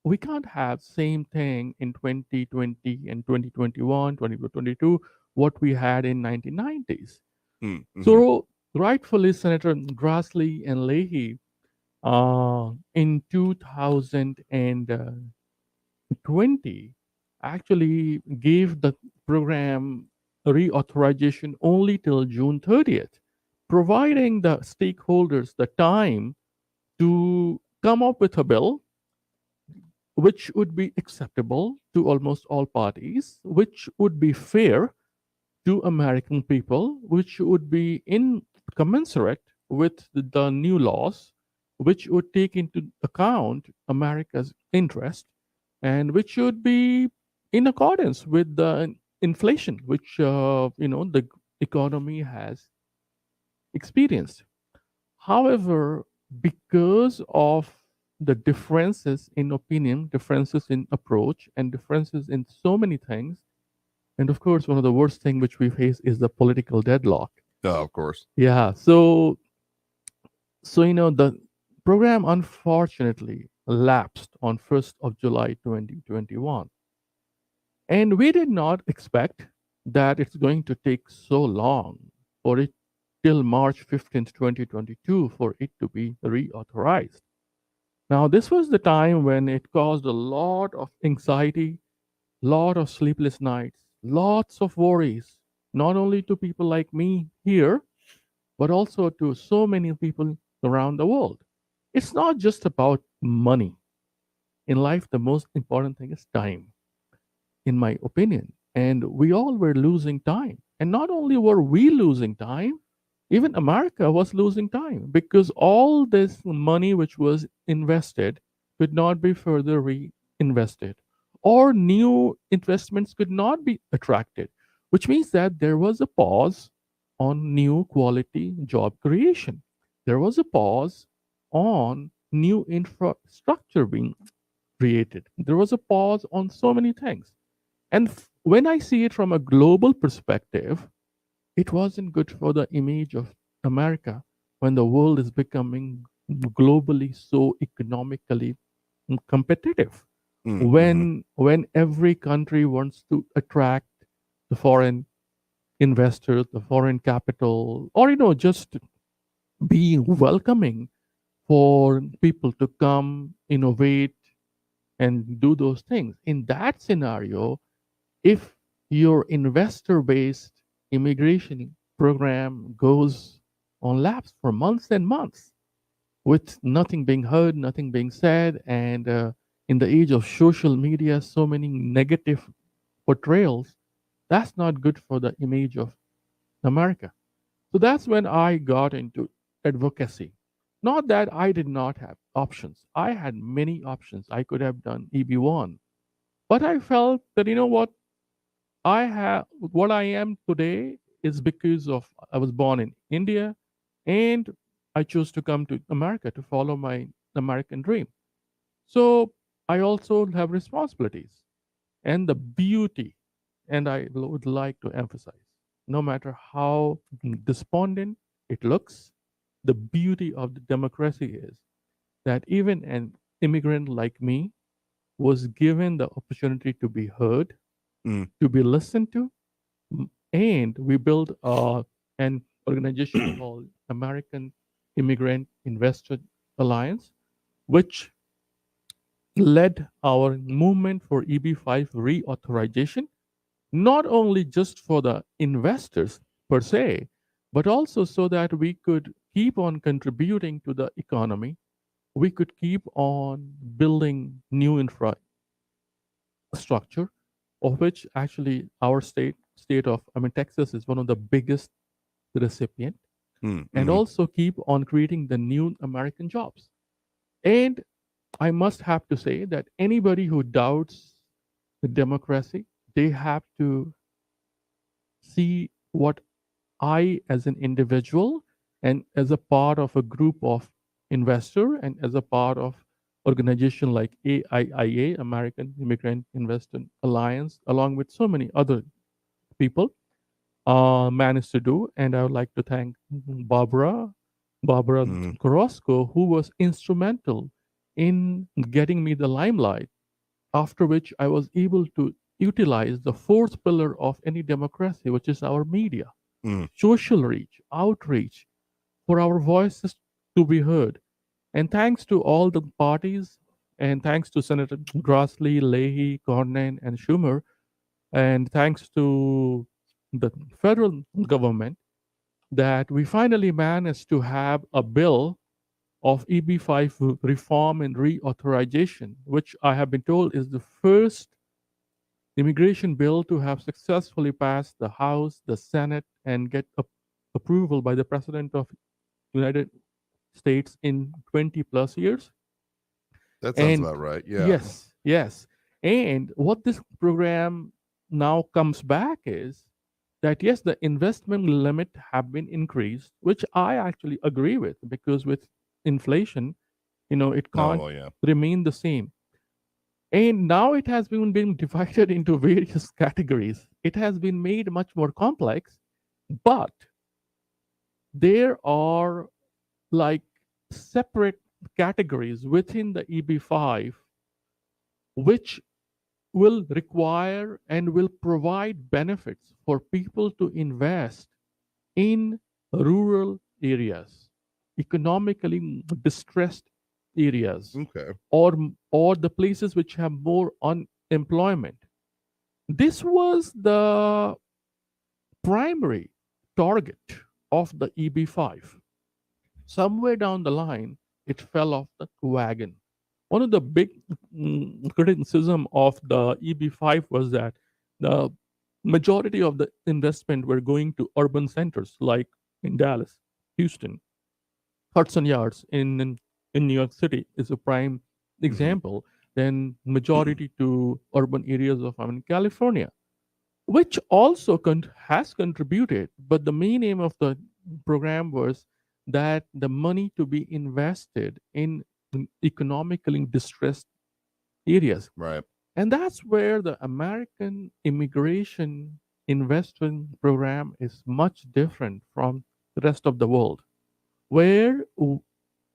we can't have same thing in 2020 and 2021, 2022, what we had in 1990s. So rightfully, Senator Grassley and Leahy in 2020 actually gave the program reauthorization only till June 30th, providing the stakeholders the time to come up with a bill, which would be acceptable to almost all parties, which would be fair to American people, which would be in commensurate with the new laws, which would take into account America's interest, and which should be in accordance with the inflation which the economy has experienced. However, because of the differences in opinion, differences in approach, and differences in so many things, and of course, one of the worst things which we face is the political deadlock. Oh, of course. Yeah. So the program unfortunately lapsed on 1st of July 2021. And we did not expect that it's going to take so long for it till March 15th, 2022 for it to be reauthorized. Now, this was the time when it caused a lot of anxiety, lot of sleepless nights, lots of worries, not only to people like me here, but also to so many people around the world. It's not just about money. In life, the most important thing is time, in my opinion. And we all were losing time. And not only were we losing time, even America was losing time because all this money which was invested could not be further reinvested, or new investments could not be attracted, which means that there was a pause on new quality job creation. There was a pause on new infrastructure being created. There was a pause on so many things. And when I see it from a global perspective, it wasn't good for the image of America when the world is becoming globally so economically competitive. When every country wants to attract the foreign investors, the foreign capital, or just be welcoming for people to come, innovate, and do those things. In that scenario, if your investor based immigration program goes on lapse for months and months with nothing being heard, nothing being said, and in the age of social media, so many negative portrayals, that's not good for the image of America. So that's when I got into advocacy. Not that I did not have options, I had many options. I could have done EB1, but I felt that, what, what I am today is because of I was born in India and I chose to come to America to follow my American dream. So I also have responsibilities and the beauty, and I would like to emphasize, no matter how despondent it looks, the beauty of the democracy is that even an immigrant like me was given the opportunity to be heard, to be listened to, and we built an organization called American Immigrant Investor Alliance, which led our movement for EB5 reauthorization, not only just for the investors per se, but also so that we could keep on contributing to the economy. We could keep on building new infrastructure, of which actually our state of, Texas is one of the biggest recipient, and also keep on creating the new American jobs. And I must have to say that anybody who doubts the democracy, they have to see what I, as an individual and as a part of a group of investor and as a part of organization like AIIA, American Immigrant Investor Alliance, along with so many other people, managed to do. And I would like to thank Barbara Carrasco, who was instrumental in getting me the limelight, after which I was able to utilize the fourth pillar of any democracy, which is our media, social reach, outreach, for our voices to be heard. And thanks to all the parties, and thanks to Senator Grassley, Leahy, Cornyn, and Schumer, and thanks to the federal government, that we finally managed to have a bill of EB5 reform and reauthorization, which I have been told is the first immigration bill to have successfully passed the House, the Senate, and get approval by the President of United States in 20 plus years. That sounds And about right. Yeah. yes. And what this program now comes back is that yes, the investment limit have been increased, which I actually agree with, because with inflation, it can't remain the same. And now it has been divided into various categories. It has been made much more complex, but there are like separate categories within the EB5 which will require and will provide benefits for people to invest in rural areas, economically distressed areas, Okay. or the places which have more unemployment. This was the primary target of the EB5. Somewhere down the line, it fell off the wagon. One of the big criticism of the EB5 was that the majority of the investment were going to urban centers like in Dallas, Houston, Hudson Yards in New York City is a prime example. Then majority to urban areas of California, which also has contributed. But the main aim of the program was that the money to be invested in economically distressed areas. Right. And that's where the American immigration investment program is much different from the rest of the world, where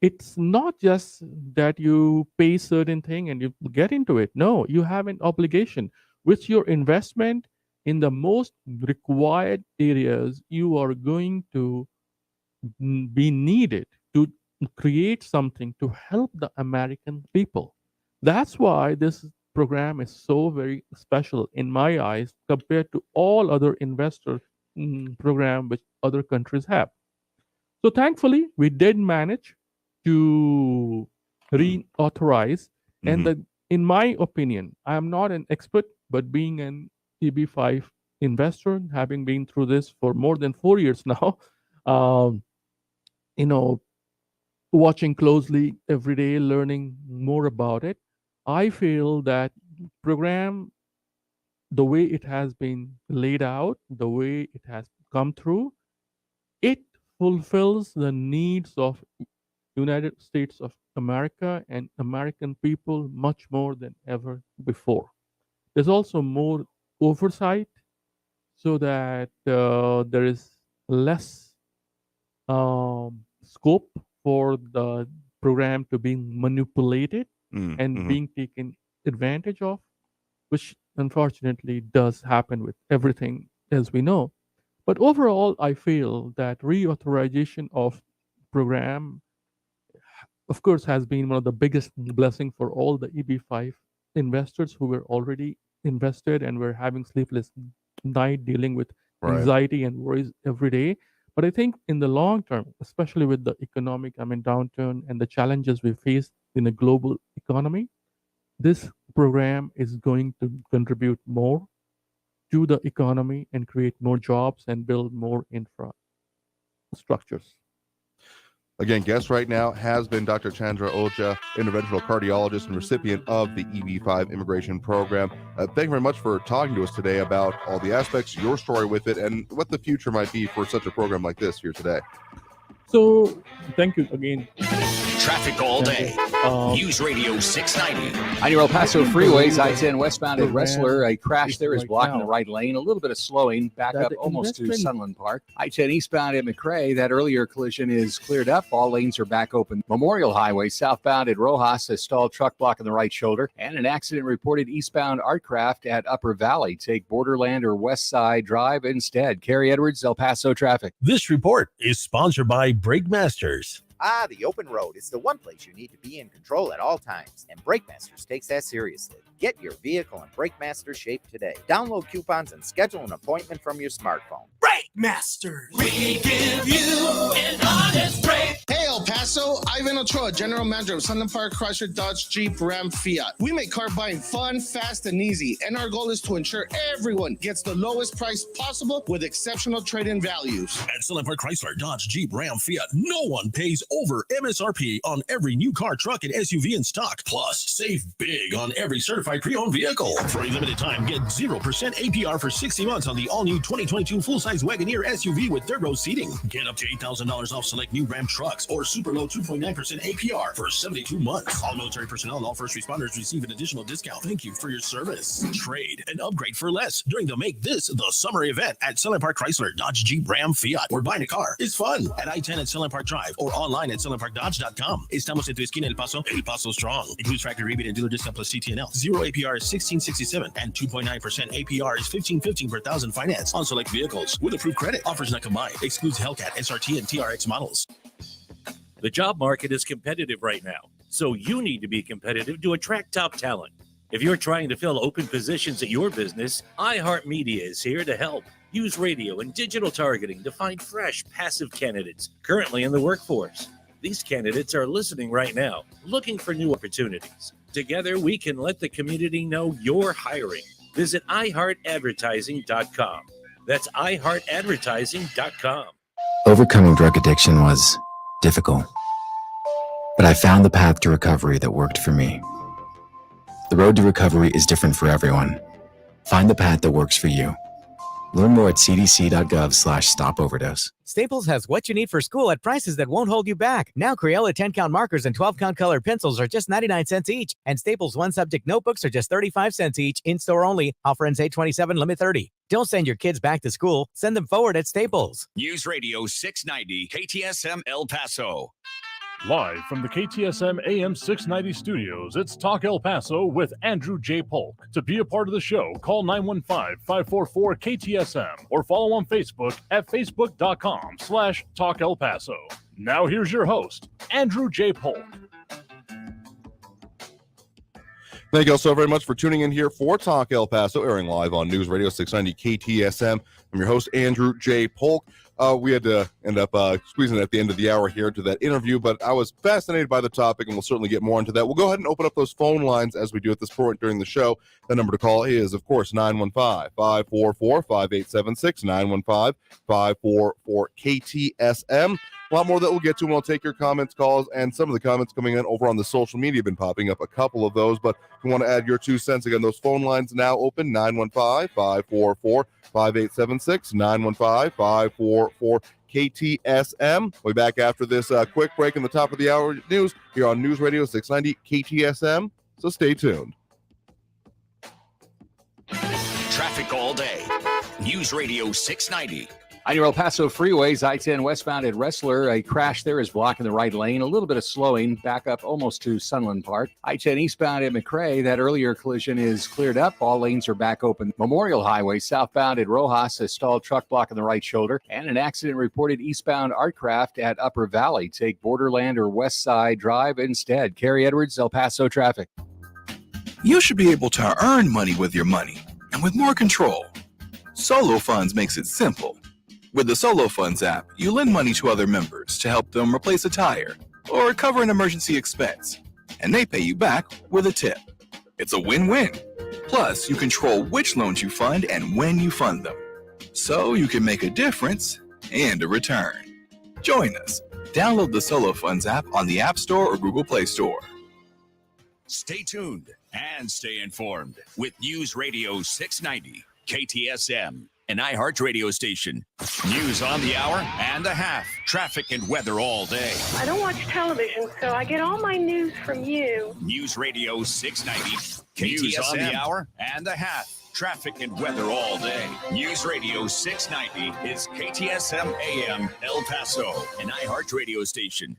it's not just that you pay certain thing and you get into it. No, you have an obligation with your investment in the most required areas. You are going to be needed to create something to help the American people. That's why this program is so very special in my eyes compared to all other investor program which other countries have. So thankfully, we did manage to reauthorize. And in my opinion, I am not an expert, but being an EB5 investor, having been through this for more than 4 years now, watching closely every day, learning more about it, I feel that program, the way it has been laid out, the way it has come through, it fulfills the needs of United States of America and American people much more than ever before. There's also more oversight so that there is less scope for the program to be manipulated and being taken advantage of, which unfortunately does happen with everything as we know. But overall, I feel that reauthorization of program, of course, has been one of the biggest blessing for all the EB5 investors who were already invested and were having sleepless night dealing with anxiety and worries every day. But I think in the long term, especially with the economic downturn and the challenges we face in a global economy, this program is going to contribute more to the economy and create more jobs and build more infrastructures. Again, guest right now has been Dr. Chandra Ojha, interventional cardiologist and recipient of the EB5 immigration program. Thank you very much for talking to us today about all the aspects, your story with it, and what the future might be for such a program like this here today. So, thank you again. Traffic all day. News Radio 690. On your El Paso freeways, I-10 westbound at Wrestler, a crash there is blocking the right lane. A little bit of slowing back up almost to Sunland Park. I-10 eastbound at McRae, that earlier collision is cleared up. All lanes are back open. Memorial Highway southbound at Rojas, a stalled truck blocking the right shoulder. And an accident reported eastbound Artcraft at Upper Valley. Take Borderland or West Side Drive instead. Carrie Edwards, El Paso traffic. This report is sponsored by Brake Masters. The open road is the one place you need to be in control at all times, and BrakeMasters takes that seriously. Get your vehicle in BrakeMasters shape today. Download coupons and schedule an appointment from your smartphone. BrakeMasters. We give you an honest break. Hey, El Paso, Ivan Ochoa, General Manager of Sunland Park Chrysler Dodge Jeep Ram Fiat. We make car buying fun, fast, and easy, and our goal is to ensure everyone gets the lowest price possible with exceptional trade-in values. At Sunland Park Chrysler, Dodge, Jeep, Ram, Fiat, no one pays over MSRP on every new car, truck, and SUV in stock. Plus, save big on every certified pre-owned vehicle. For a limited time, get 0% APR for 60 months on the all-new 2022 full-size Wagoneer SUV with third row seating. Get up to $8,000 off select new Ram trucks or super low 2.9% APR for 72 months. All military personnel and all first responders receive an additional discount. Thank you for your service. Trade and upgrade for less during the Make This the Summer event at Sunland Park Chrysler, Dodge, Jeep, Ram, Fiat. Where buying a car is fun at I-10 at Sunland Park Drive or online at sunlandparkdodge.com. Estamos en tu esquina El Paso strong. Includes factory rebate and dealer discount plus TTNL. 0 APR is $16.67 and 2.9% APR is $15.15 per thousand finance on select vehicles with approved credit. Offers not combined. Excludes Hellcat, SRT, and TRX models. The job market is competitive right now, so you need to be competitive to attract top talent. If you're trying to fill open positions at your business, iHeartMedia is here to help. Use radio and digital targeting to find fresh, passive candidates currently in the workforce. These candidates are listening right now, looking for new opportunities. Together, we can let the community know you're hiring. Visit iHeartAdvertising.com. That's iHeartAdvertising.com. Overcoming drug addiction was difficult, but I found the path to recovery that worked for me. The road to recovery is different for everyone. Find the path that works for you. Learn more at cdc.gov/stopoverdose. Staples has what you need for school at prices that won't hold you back. Now Crayola 10-count markers and 12-count colored pencils are just 99 cents each. And Staples one-subject notebooks are just 35 cents each. In-store only. Offer ends 8/27, limit 30. Don't send your kids back to school. Send them forward at Staples. News Radio 690 KTSM El Paso. Live from the KTSM AM 690 studios, it's Talk El Paso with Andrew J. Polk. To be a part of the show, call 915-544-KTSM or follow on Facebook at facebook.com/Talk El Paso. Now here's your host, Andrew J. Polk. Thank you all so very much for tuning in here for Talk El Paso, airing live on News Radio 690 KTSM. I'm your host, Andrew J. Polk. We had to end up squeezing at the end of the hour here to that interview, but I was fascinated by the topic, and we'll certainly get more into that. We'll go ahead and open up those phone lines as we do at this point during the show. The number to call is, of course, 915-544-5876, 915-544-KTSM. A lot more that we'll get to, and we'll take your comments, calls, and some of the comments coming in over on the social media have been popping up, a couple of those, but if you want to add your 2 cents, again, those phone lines now open, 915-544-5876, 915-544-KTSM. We'll be back after this quick break in the top of the hour news here on News Radio 690 KTSM, so stay tuned. Traffic all day. News Radio 690. On your El Paso freeways, I-10 westbound at Wrestler, a crash there is blocking the right lane. A little bit of slowing back up almost to Sunland Park. I-10 eastbound at McRae, that earlier collision is cleared up. All lanes are back open. Memorial Highway southbound at Rojas, a stalled truck blocking the right shoulder. And an accident reported eastbound Artcraft at Upper Valley. Take Borderland or West Side Drive instead. Kerry Edwards, El Paso traffic. You should be able to earn money with your money and with more control. Solo Funds makes it simple. With the Solo Funds app, you lend money to other members to help them replace a tire or cover an emergency expense, and they pay you back with a tip. It's a win-win. Plus, you control which loans you fund and when you fund them, so you can make a difference and a return. Join us. Download the Solo Funds app on the App Store or Google Play Store. Stay tuned and stay informed with News Radio 690 KTSM. An iHeart radio station. News on the hour and a half. Traffic and weather all day. I don't watch television, so I get all my news from you. News Radio 690. News on the hour and a half. Traffic and weather all day. News Radio 690 is KTSM AM El Paso, an iHeart radio station.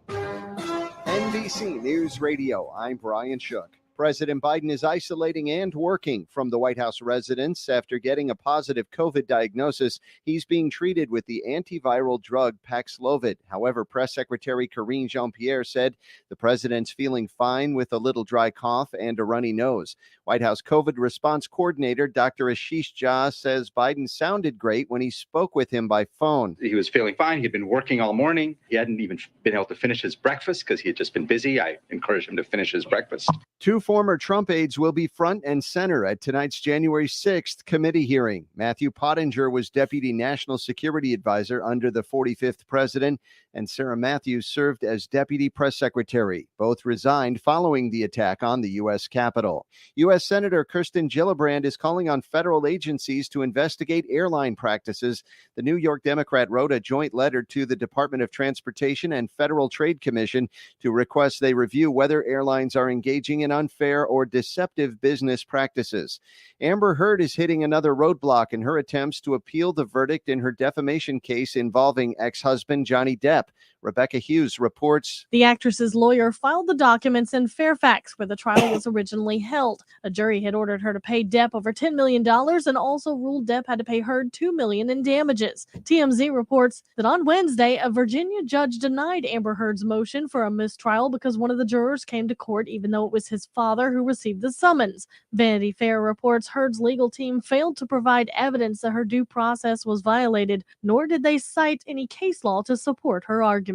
NBC News Radio, I'm Brian Shook. President Biden is isolating and working from the White House residence after getting a positive COVID diagnosis. He's being treated with the antiviral drug Paxlovid. However, Press Secretary Karine Jean-Pierre said the president's feeling fine with a little dry cough and a runny nose. White House COVID response coordinator Dr. Ashish Jha says Biden sounded great when he spoke with him by phone. He was feeling fine. He'd been working all morning. He hadn't even been able to finish his breakfast because he had just been busy. I encouraged him to finish his breakfast. Two former Trump aides will be front and center at tonight's January 6th committee hearing. Matthew Pottinger was Deputy National Security Advisor under the 45th president, and Sarah Matthews served as Deputy Press Secretary. Both resigned following the attack on the U.S. Capitol. U.S. Senator Kirsten Gillibrand is calling on federal agencies to investigate airline practices. The New York Democrat wrote a joint letter to the Department of Transportation and Federal Trade Commission to request they review whether airlines are engaging in unfair or deceptive business practices. Amber Heard is hitting another roadblock in her attempts to appeal the verdict in her defamation case involving ex-husband Johnny Depp. Rebecca Hughes reports. The actress's lawyer filed the documents in Fairfax, where the trial was originally held. A jury had ordered her to pay Depp over $10 million and also ruled Depp had to pay Heard $2 million in damages. TMZ reports that on Wednesday, a Virginia judge denied Amber Heard's motion for a mistrial because one of the jurors came to court even though it was his father who received the summons. Vanity Fair reports Heard's legal team failed to provide evidence that her due process was violated, nor did they cite any case law to support her argument.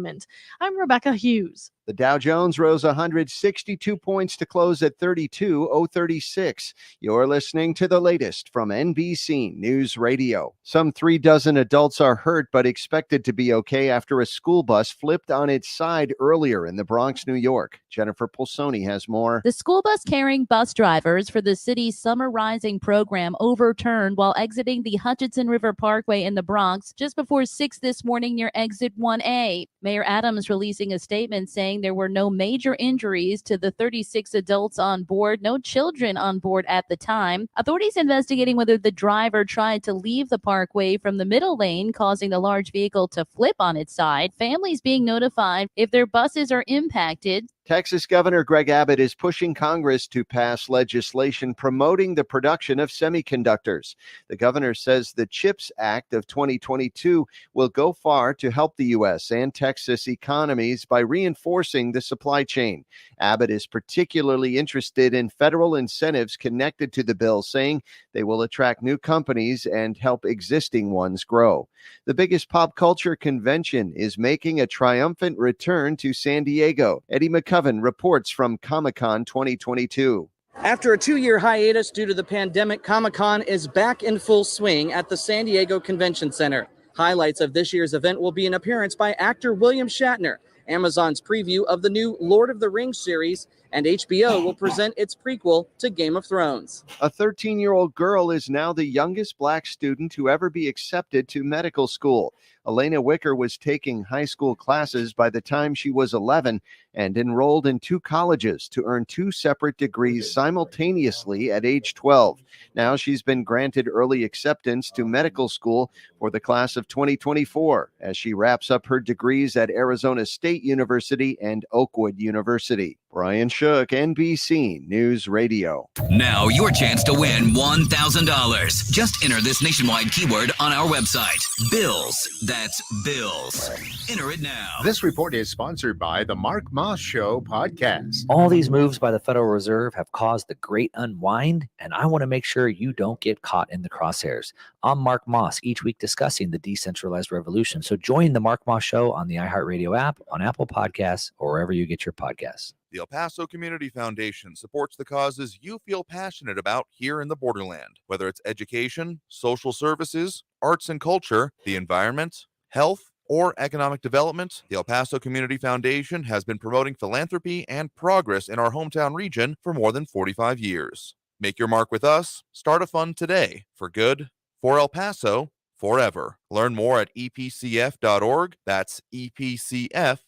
I'm Rebecca Hughes. The Dow Jones rose 162 points to close at 32,036. You're listening to the latest from NBC News Radio. Some 36 adults are hurt but expected to be okay after a school bus flipped on its side earlier in the Bronx, New York. Jennifer Pulsoni has more. The school bus carrying bus drivers for the city's Summer Rising program overturned while exiting the Hutchinson River Parkway in the Bronx just before 6 this morning near exit 1A. Mayor Adams releasing a statement saying there were no major injuries to the 36 adults on board, no children on board at the time. Authorities investigating whether the driver tried to leave the parkway from the middle lane, causing the large vehicle to flip on its side. Families being notified if their buses are impacted. Texas Governor Greg Abbott is pushing Congress to pass legislation promoting the production of semiconductors. The governor says the CHIPS Act of 2022 will go far to help the U.S. and Texas economies by reinforcing the supply chain. Abbott is particularly interested in federal incentives connected to the bill, saying they will attract new companies and help existing ones grow. The biggest pop culture convention is making a triumphant return to San Diego. Eddie McCoven reports from Comic-Con 2022. After a 2-year hiatus due to the pandemic, Comic-Con is back in full swing at the San Diego Convention Center. Highlights of this year's event will be an appearance by actor William Shatner, Amazon's preview of the new Lord of the Rings series, and HBO will present its prequel to Game of Thrones. A 13-year-old girl is now the youngest Black student to ever be accepted to medical school. Elena Wicker was taking high school classes by the time she was 11 and enrolled in 2 colleges to earn 2 separate degrees simultaneously at age 12. Now she's been granted early acceptance to medical school for the class of 2024 as she wraps up her degrees at Arizona State University and Oakwood University. Brian Shook, NBC News Radio. Now your chance to win $1,000. Just enter this nationwide keyword on our website. Bills. That's bills. Enter it now. This report is sponsored by the Mark Moss Show podcast. All these moves by the Federal Reserve have caused the great unwind, and I want to make sure you don't get caught in the crosshairs. I'm Mark Moss, each week discussing the decentralized revolution. So join the Mark Moss Show on the iHeartRadio app, on Apple Podcasts, or wherever you get your podcasts. The El Paso Community Foundation supports the causes you feel passionate about here in the borderland, whether it's education, social services, arts and culture, the environment, health, or economic development. The El Paso Community Foundation has been promoting philanthropy and progress in our hometown region for more than 45 years. Make your mark with us. Start a fund today. For good, for El Paso, forever. Learn more at epcf.org. That's epcf.org.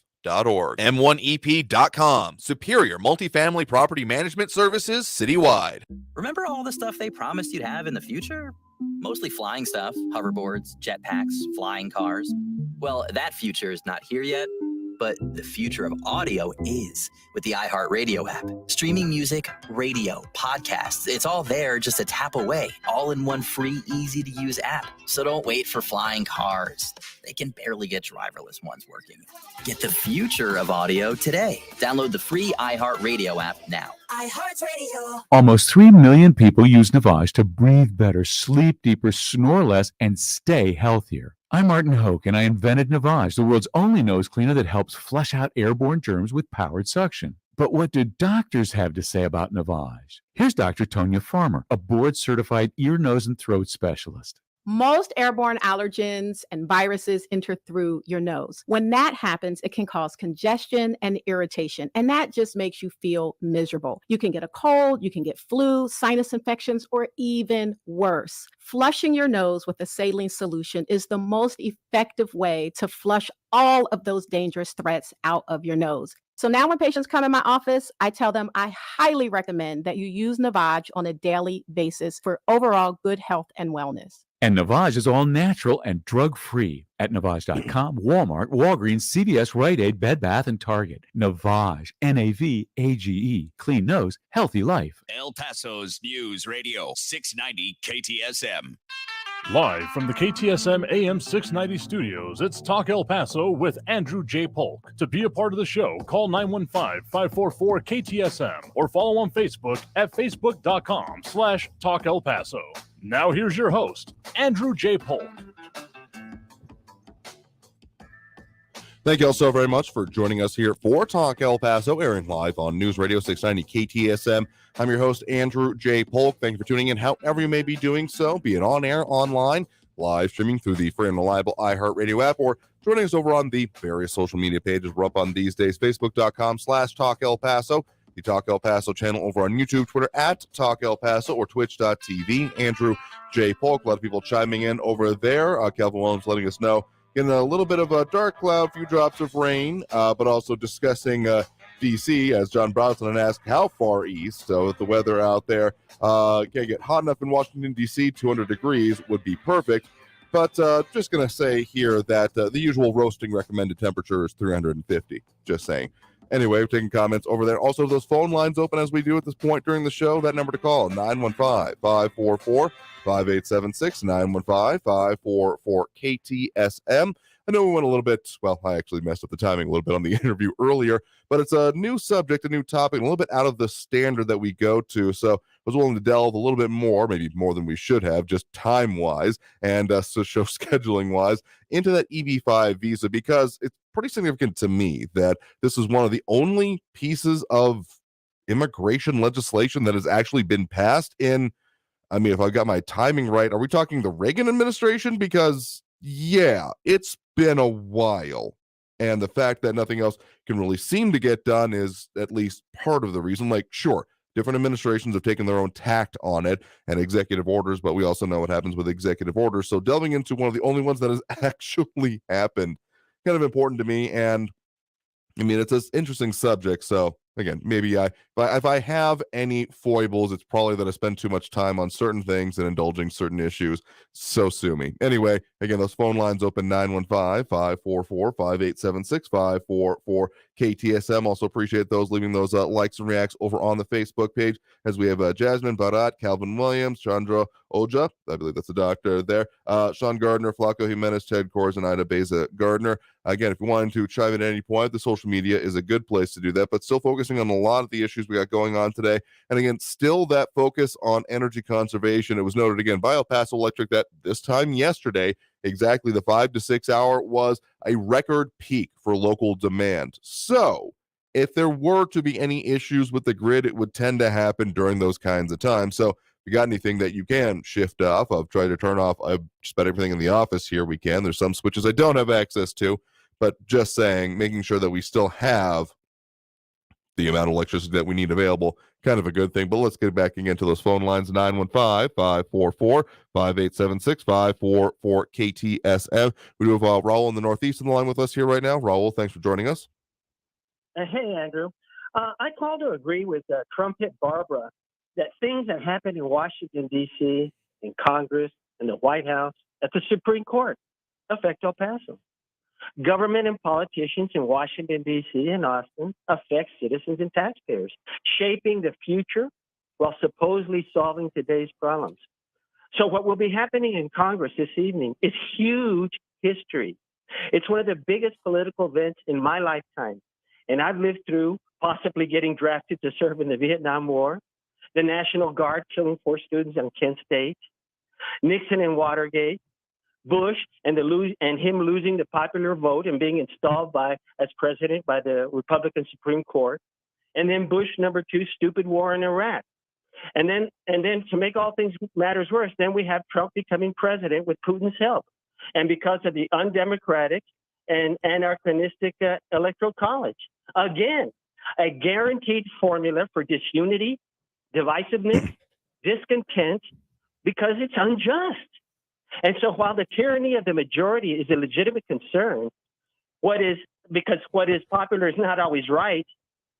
M1EP.com. Superior multifamily property management services citywide. Remember all the stuff they promised you'd have in the future? Mostly flying stuff, hoverboards, jetpacks, flying cars. Well, that future is not here yet, But the future of audio is with the iHeartRadio app. Streaming music, radio, podcasts, it's all there just a tap away, all in one free, easy-to-use app. So don't wait for flying cars. They can barely get driverless ones working. Get the future of audio today. Download the free iHeartRadio app now. iHeartRadio. Almost 3 million people use Navage to breathe better, sleep deeper, snore less, and stay healthier. I'm Martin Hoke, and I invented Navage, the world's only nose cleaner that helps flush out airborne germs with powered suction. But what do doctors have to say about Navage? Here's Dr. Tonya Farmer, a board-certified ear, nose, and throat specialist. Most airborne allergens and viruses enter through your nose. When that happens, it can cause congestion and irritation, and that just makes you feel miserable. You can get a cold, you can get flu, sinus infections, or even worse. Flushing your nose with a saline solution is the most effective way to flush all of those dangerous threats out of your nose. So now when patients come in my office, I tell them I highly recommend that you use Navage on a daily basis for overall good health and wellness. And Navage is all natural and drug-free at Navage.com, Walmart, Walgreens, CVS, Rite Aid, Bed Bath, and Target. Navage, N-A-V-A-G-E, clean nose, healthy life. El Paso's News Radio 690 KTSM. Live from the KTSM AM 690 studios, it's Talk El Paso with Andrew J. Polk. To be a part of the show, call 915-544-KTSM or follow on Facebook at facebook.com/Talk El Paso. Now here's your host, Andrew J. Polk. Thank you all so very much for joining us here for Talk El Paso, airing live on News Radio 690 KTSM. I'm your host, Andrew J. Polk. Thank you for tuning in, however you may be doing so, be it on air, online, live streaming through the free and reliable iHeartRadio app, or joining us over on the various social media pages we're up on these days, facebook.com/Talk El Paso, the Talk El Paso channel over on YouTube, Twitter at Talk El Paso, or twitch.tv. Andrew J. Polk, a lot of people chiming in over there. Calvin Williams letting us know, getting a little bit of a dark cloud, few drops of rain, but also discussing D.C., as John Bronson asked, how far east? So the weather out there can't get hot enough in Washington, D.C., 200 degrees would be perfect. But just going to say here that the usual roasting recommended temperature is 350, just saying. Anyway, we're taking comments over there. Also, those phone lines open as we do at this point during the show. That number to call, 915-544-5876, 915-544-KTSM. I know we went a little bit, well, I actually messed up the timing a little bit on the interview earlier, but it's a new subject, a new topic, a little bit out of the standard that we go to. So I was willing to delve a little bit more, maybe more than we should have, just time-wise and so show scheduling-wise, into that EB-5 visa, because it's pretty significant to me that this is one of the only pieces of immigration legislation that has actually been passed in, I mean, if I got my timing right, are we talking the Reagan administration? Because, yeah, it's been a while. And the fact that nothing else can really seem to get done is at least part of the reason. Like, sure, different administrations have taken their own tact on it and executive orders, but we also know what happens with executive orders. So delving into one of the only ones that has actually happened, kind of important to me. And I mean, it's an interesting subject. So again, maybe if I have any foibles, it's probably that I spend too much time on certain things and indulging certain issues. So sue me. Anyway, again, those phone lines open 915-544-5876, 544-KTSM. Also appreciate those leaving those likes and reacts over on the Facebook page, as we have Jasmine Barat, Calvin Williams, Chandra Oja, I believe that's the doctor there, Sean Gardner, Flaco Jimenez, Ted Kors, and Ida Beza Gardner. Again, if you wanted to chime in at any point, the social media is a good place to do that, but still focusing on a lot of the issues we got going on today. And again, still that focus on energy conservation. It was noted again by El Paso Electric that this time yesterday, exactly the 5 to 6 hour was a record peak for local demand. So if there were to be any issues with the grid, it would tend to happen during those kinds of times. So if you got anything that you can shift off, I've tried to turn off. I've just about everything in the office here we can. There's some switches I don't have access to, but just saying, making sure that we still have the amount of electricity that we need available, kind of a good thing. But let's get back again to those phone lines, 915-544-5876, 544-KTSM. We do have Raul in the Northeast on the line with us here right now. Raul, thanks for joining us. Hey, Andrew. I call to agree with Trumpet Barbara that things that happen in Washington, D.C., in Congress, in the White House, at the Supreme Court affect El Paso. Government and politicians in Washington, D.C. and Austin affect citizens and taxpayers, shaping the future while supposedly solving today's problems. So what will be happening in Congress this evening is huge history. It's one of the biggest political events in my lifetime. And I've lived through possibly getting drafted to serve in the Vietnam War, the National Guard killing 4 students on Kent State, Nixon and Watergate, Bush and him losing the popular vote and being installed as president by the Republican Supreme Court, and then Bush #2 stupid war in Iraq. And then to make all things matters worse, then we have Trump becoming president with Putin's help. And because of the undemocratic and anachronistic electoral college. Again, a guaranteed formula for disunity, divisiveness, discontent, because it's unjust. And so while the tyranny of the majority is a legitimate concern, because what is popular is not always right,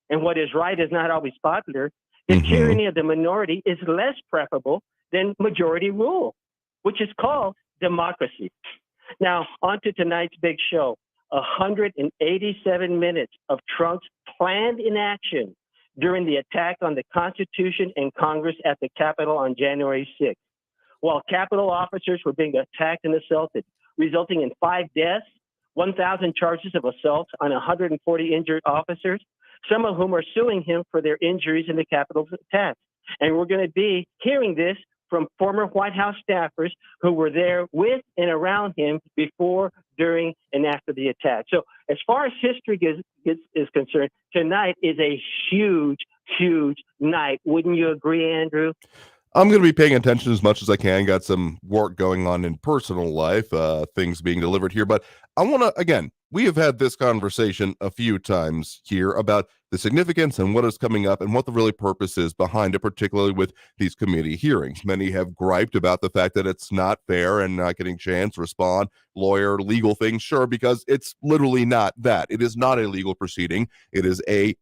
and what is right is not always popular, the tyranny of the minority is less preferable than majority rule, which is called democracy. Now, on to tonight's big show. 187 minutes of Trump's planned inaction during the attack on the Constitution and Congress at the Capitol on January 6th. While Capitol officers were being attacked and assaulted, resulting in 5 deaths, 1,000 charges of assault on 140 injured officers, some of whom are suing him for their injuries in the Capitol's attacks. And we're going to be hearing this from former White House staffers who were there with and around him before, during, and after the attack. So as far as history is concerned, tonight is a huge, huge night. Wouldn't you agree, Andrew? I'm going to be paying attention as much as I can. Got some work going on in personal life, things being delivered here. But I want to, again, we have had this conversation a few times here about the significance and what is coming up and what the really purpose is behind it, particularly with these committee hearings. Many have griped about the fact that it's not fair and not getting a chance to respond, lawyer, legal things, sure, because it's literally not that. It is not a legal proceeding. It is a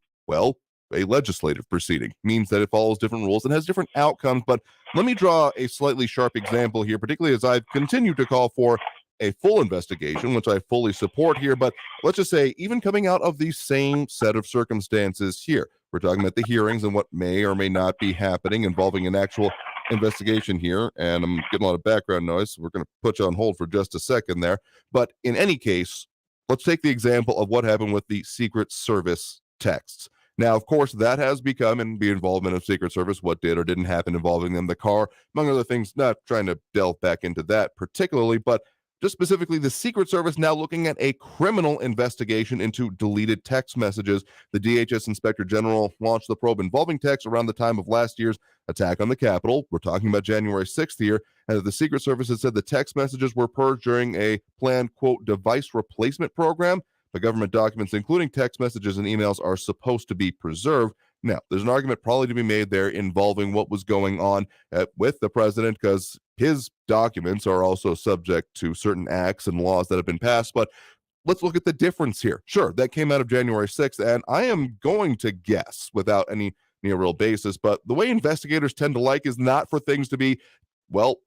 legislative proceeding. Means that it follows different rules and has different outcomes. But let me draw a slightly sharp example here, particularly as I've continued to call for a full investigation, which I fully support here. But let's just say, even coming out of the same set of circumstances here, we're talking about the hearings and what may or may not be happening involving an actual investigation here. And I'm getting a lot of background noise, so we're going to put you on hold for just a second there. But in any case, let's take the example of what happened with the Secret Service texts. Now, of course, that has become, and the involvement of Secret Service, what did or didn't happen involving them, the car, among other things, not trying to delve back into that particularly, but just specifically the Secret Service now looking at a criminal investigation into deleted text messages. The DHS Inspector General launched the probe involving texts around the time of last year's attack on the Capitol. We're talking about January 6th here, and the Secret Service has said the text messages were purged during a planned, quote, device replacement program. The government documents, including text messages and emails, are supposed to be preserved. Now, there's an argument probably to be made there involving what was going on with the president, because his documents are also subject to certain acts and laws that have been passed. But let's look at the difference here. Sure, that came out of January 6th, and I am going to guess, without any real basis, but the way investigators tend to like is not for things to be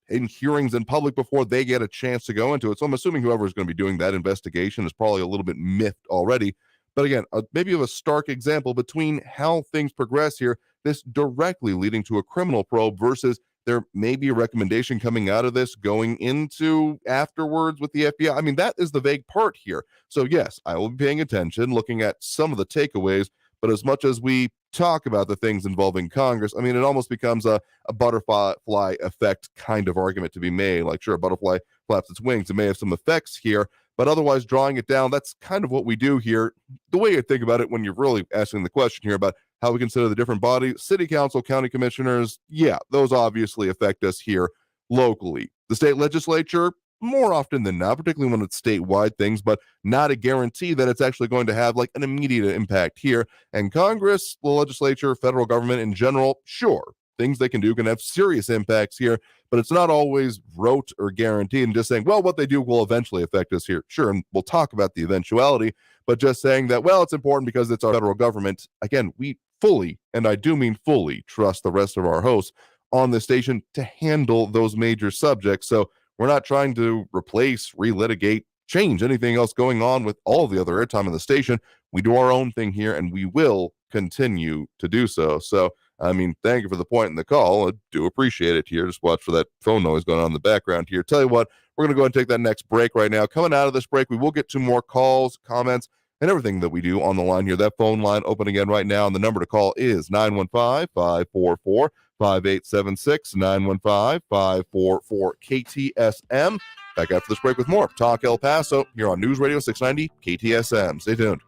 in hearings in public before they get a chance to go into it. So I'm assuming whoever is going to be doing that investigation is probably a little bit miffed already. But again, maybe of a stark example between how things progress here, this directly leading to a criminal probe versus there may be a recommendation coming out of this going into afterwards with the FBI. I mean, that is the vague part here. So yes, I will be paying attention, looking at some of the takeaways, but as much as we talk about the things involving Congress, I mean, it almost becomes a butterfly effect kind of argument to be made. Like, sure, a butterfly flaps its wings. It may have some effects here, but otherwise drawing it down, that's kind of what we do here. The way I think about it when you're really asking the question here about how we consider the different bodies, city council, county commissioners, yeah, those obviously affect us here locally. The state legislature, more often than not, particularly when it's statewide things, but not a guarantee that it's actually going to have like an immediate impact here. And Congress, the legislature, federal government in general, sure, things they can do can have serious impacts here, but it's not always rote or guaranteed. And just saying, well, what they do will eventually affect us here. Sure, and we'll talk about the eventuality, but just saying that, well, it's important because it's our federal government. Again, we fully, and I do mean fully, trust the rest of our hosts on the station to handle those major subjects. So we're not trying to replace, relitigate change anything else going on with all of the other airtime in the station. We do our own thing here, and we will continue to do so. So, I mean, thank you for the point in the call. I do appreciate it here. Just watch for that phone noise going on in the background here. Tell you what, we're going to go ahead and take that next break right now. Coming out of this break, we will get to more calls, comments, and everything that we do on the line here. That phone line open again right now, and the number to call is 915-544-5876, 915-544-KTSM. Back after this break with more Talk El Paso here on News Radio 690 KTSM. Stay tuned.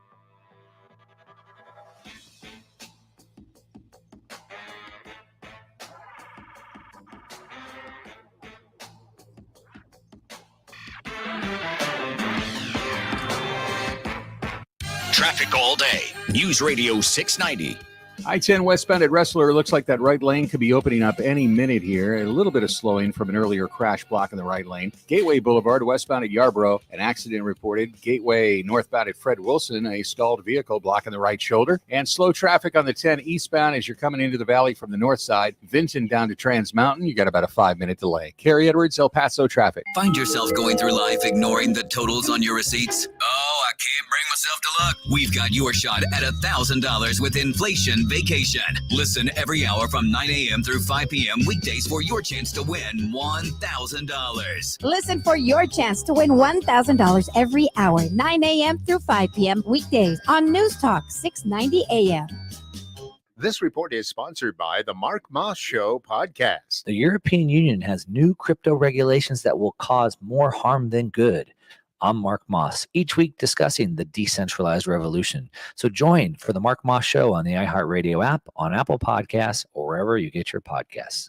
Traffic all day. News Radio 690. I-10 westbound at Wrestler. Looks like that right lane could be opening up any minute here. A little bit of slowing from an earlier crash blocking the right lane. Gateway Boulevard westbound at Yarborough. An accident reported. Gateway northbound at Fred Wilson. A stalled vehicle blocking the right shoulder. And slow traffic on the 10 eastbound as you're coming into the valley from the north side. Vinton down to Trans Mountain. You got about a 5-minute delay. Carrie Edwards, El Paso traffic. Find yourself going through life ignoring the totals on your receipts? Oh, I can't bring myself to look. We've got your shot at $1,000 with Inflation Vacation. Listen every hour from 9 a.m. through 5 p.m. weekdays for your chance to win $1,000. Listen for your chance to win $1,000 every hour, 9 a.m. through 5 p.m. weekdays on News Talk 690 a.m. This report is sponsored by the Mark Moss Show podcast. The European Union has new crypto regulations that will cause more harm than good. I'm Mark Moss, each week discussing the decentralized revolution. So join for the Mark Moss Show on the iHeartRadio app, on Apple Podcasts, or wherever you get your podcasts.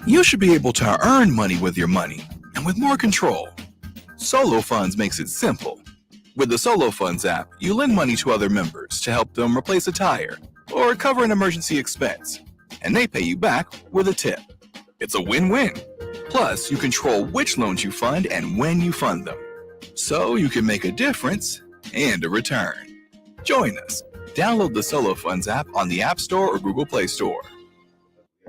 You should be able to earn money with your money and with more control. Solo Funds makes it simple. With the Solo Funds app, you lend money to other members to help them replace a tire or cover an emergency expense, and they pay you back with a tip. It's a win-win. Plus, you control which loans you fund and when you fund them, so you can make a difference and a return. Join us. Download the Solo Funds app on the App Store or Google Play Store.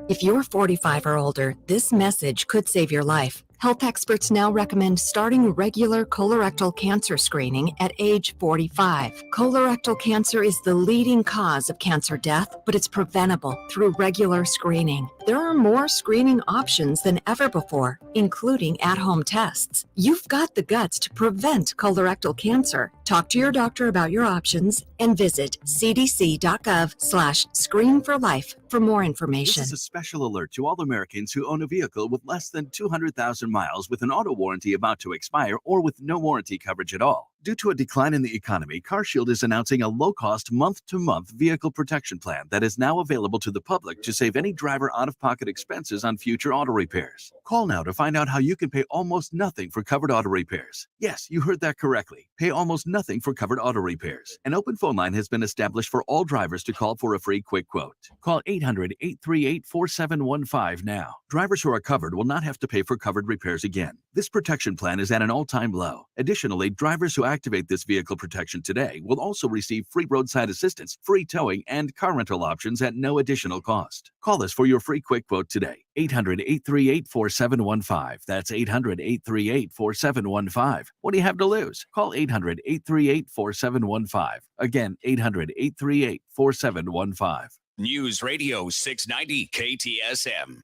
If you're 45 or older, this message could save your life. Health experts now recommend starting regular colorectal cancer screening at age 45. Colorectal cancer is the leading cause of cancer death, but it's preventable through regular screening. There are more screening options than ever before, including at-home tests. You've got the guts to prevent colorectal cancer. Talk to your doctor about your options and visit cdc.gov/screenforlife for more information. This is a special alert to all Americans who own a vehicle with less than 200,000 miles with an auto warranty about to expire or with no warranty coverage at all. Due to a decline in the economy, CarShield is announcing a low-cost month-to-month vehicle protection plan that is now available to the public to save any driver out-of-pocket expenses on future auto repairs. Call now to find out how you can pay almost nothing for covered auto repairs. Yes, you heard that correctly. Pay almost nothing for covered auto repairs. An open phone line has been established for all drivers to call for a free quick quote. Call 800-838-4715 now. Drivers who are covered will not have to pay for covered repairs again. This protection plan is at an all-time low. Additionally, drivers who activate this vehicle protection today will also receive free roadside assistance, free towing, and car rental options at no additional cost. Call us for your free quick quote today. 800-838-4715. That's 800-838-4715. What do you have to lose? Call 800-838-4715. Again, 800-838-4715. News Radio 690 KTSM.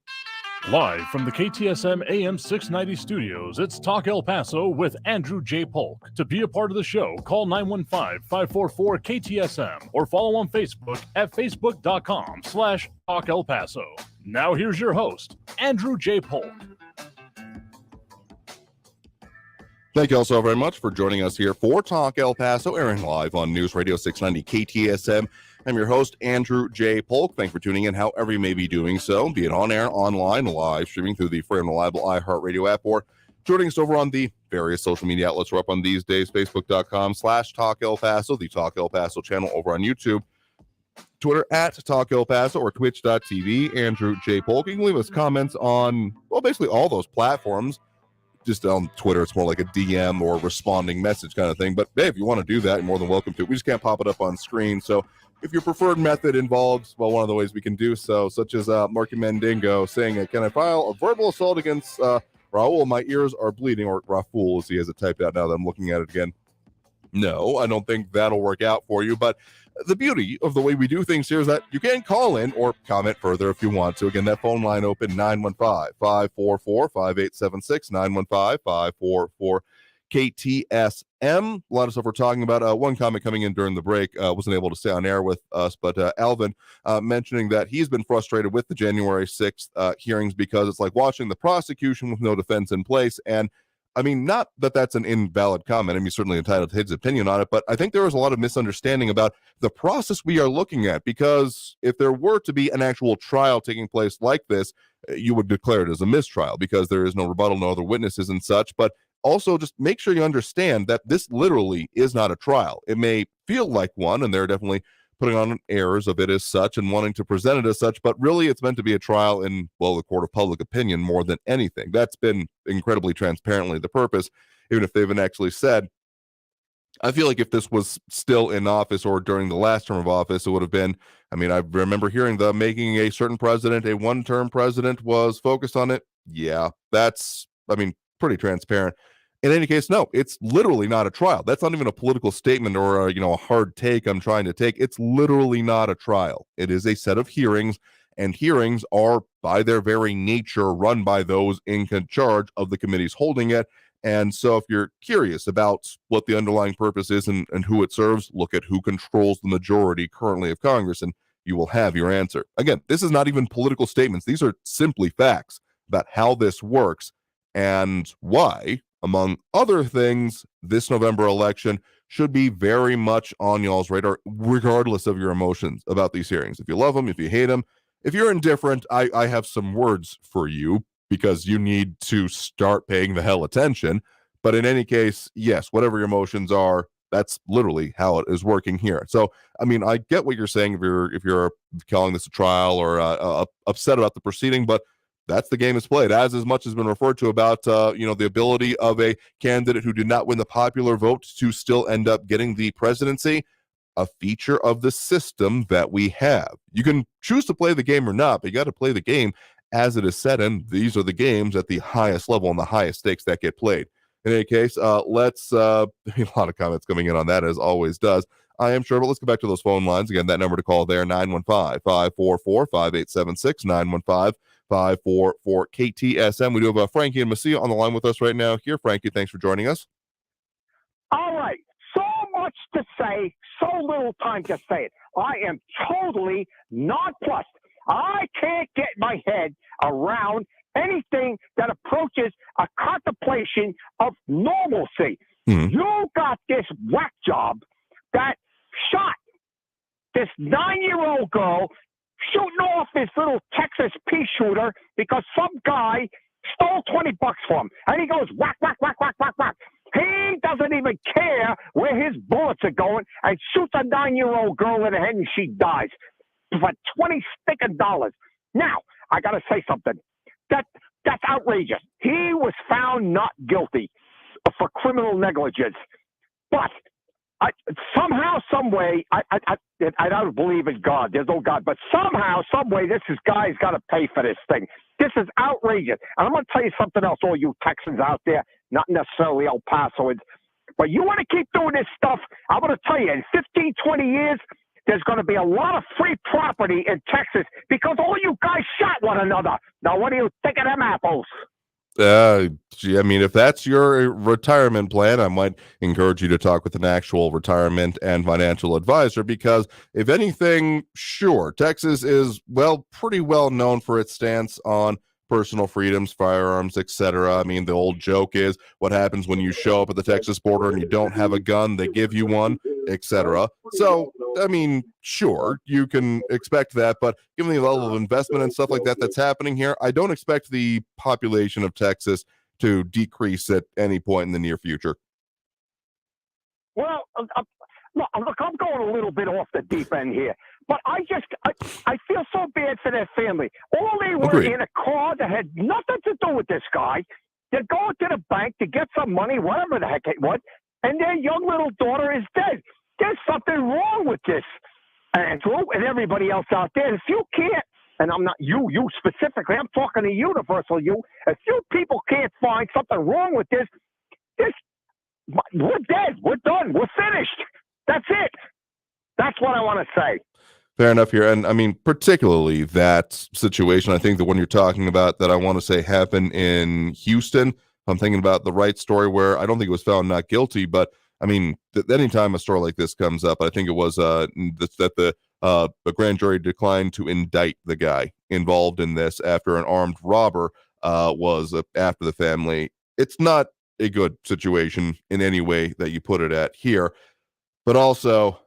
Live from the KTSM AM 690 studios, it's Talk El Paso with Andrew J. Polk. To be a part of the show, call 915-544-KTSM or follow on Facebook at facebook.com/Talk El Paso. Now here's your host, Andrew J. Polk. Thank you all so very much for joining us here for Talk El Paso, airing live on News Radio 690 KTSM. I'm your host, Andrew J. Polk. Thanks for tuning in however you may be doing so, be it on air, online, live, streaming through the free and reliable iHeartRadio app, or joining us over on the various social media outlets we're up on these days, facebook.com/Talk El Paso, the Talk El Paso channel over on YouTube, Twitter at Talk El Paso, or twitch.tv, Andrew J. Polk. You can leave us comments on, well, basically all those platforms. Just on Twitter, it's more like a DM or responding message kind of thing. But hey, if you want to do that, you're more than welcome to. We just can't pop it up on screen. So if your preferred method involves, well, one of the ways we can do so, such as Marky Mendingo saying, can I file a verbal assault against Raul, my ears are bleeding, or Raul, as he has it typed out now that I'm looking at it again. No, I don't think that'll work out for you. But the beauty of the way we do things here is that you can call in or comment further if you want to. Again, that phone line open, 915-544-5876, 915-544 KTSM. A lot of stuff we're talking about. One comment coming in during the break, wasn't able to stay on air with us, but Alvin mentioning that he's been frustrated with the January 6th hearings because it's like watching the prosecution with no defense in place. And I mean, not that that's an invalid comment. I mean, he's certainly entitled to his opinion on it, but I think there was a lot of misunderstanding about the process we are looking at, because if there were to be an actual trial taking place like this, you would declare it as a mistrial because there is no rebuttal, no other witnesses and such. But also just make sure you understand that this literally is not a trial. It may feel like one, and they're definitely putting on airs of it as such and wanting to present it as such, but really it's meant to be a trial in, well, the court of public opinion more than anything. That's been incredibly transparently the purpose, even if they haven't actually said. I feel like if this was still in office or during the last term of office, it would have been, I mean, I remember hearing the making a certain president a one-term president was focused on it. Yeah, that's, I mean, pretty transparent. In any case, no, it's literally not a trial. That's not even a political statement or a hard take I'm trying to take. It's literally not a trial. It is a set of hearings, and hearings are by their very nature run by those in charge of the committees holding it. And so if you're curious about what the underlying purpose is and who it serves, look at who controls the majority currently of Congress, and you will have your answer. Again, this is not even political statements. These are simply facts about how this works and why, among other things, this November election should be very much on y'all's radar, regardless of your emotions about these hearings. If you love them, if you hate them, if you're indifferent, I have some words for you because you need to start paying the hell attention. But in any case, yes, whatever your emotions are, that's literally how it is working here. So, I mean, I get what you're saying if you're calling this a trial or upset about the proceeding, but that's the game that's played. As much has been referred to about, the ability of a candidate who did not win the popular vote to still end up getting the presidency, a feature of the system that we have. You can choose to play the game or not, but you got to play the game as it is set, and these are the games at the highest level and the highest stakes that get played. In any case, let's a lot of comments coming in on that, as always does. I am sure, but let's go back to those phone lines. Again, that number to call there, 915-544-5876, 915-544 KTSM. We do have Frankie and Messia on the line with us right now. Here, Frankie, thanks for joining us. All right. So much to say, so little time to say it. I am totally nonplussed. I can't get my head around anything that approaches a contemplation of normalcy. You got this whack job that shot this 9-year-old girl shooting off this little Texas pea shooter because some guy stole $20 from him. And he goes whack, whack, whack, whack, whack, whack. He doesn't even care where his bullets are going and shoots a 9-year-old girl in the head and she dies for $20 sticking dollars. Now, I got to say something. That's outrageous. He was found not guilty for criminal negligence. But somehow, some way, I don't believe in God. There's no God. But somehow, some way, this guy's got to pay for this thing. This is outrageous. And I'm going to tell you something else, all you Texans out there, not necessarily El Pasoans, but you want to keep doing this stuff, I'm going to tell you, in 15, 20 years, there's going to be a lot of free property in Texas because all you guys shot one another. Now, what do you think of them apples? I mean, if that's your retirement plan, I might encourage you to talk with an actual retirement and financial advisor because if anything, sure, Texas is, pretty well known for its stance on personal freedoms, firearms, etc. I mean, the old joke is what happens when you show up at the Texas border and you don't have a gun, they give you one, etc. So, I mean, sure, you can expect that, but given the level of investment and stuff like that that's happening here, I don't expect the population of Texas to decrease at any point in the near future. Well, look, I'm going a little bit off the deep end here, but I feel so bad for their family. All they were in a car that had nothing to do with this guy. They're going to the bank to get some money, whatever the heck it was, and their young little daughter is dead. There's something wrong with this, Andrew, and everybody else out there. If you can't and I'm not you specifically, I'm talking to universal you. If you people can't find something wrong with this, we're dead. We're done. We're finished. That's it. That's what I want to say. Fair enough here. And I mean, particularly that situation, I think the one you're talking about that I want to say happened in Houston. I'm thinking about the Wright story where I don't think it was found not guilty, but I mean, anytime a story like this comes up, I think it was that the grand jury declined to indict the guy involved in this after an armed robber was after the family. It's not a good situation in any way that you put it at here, but also,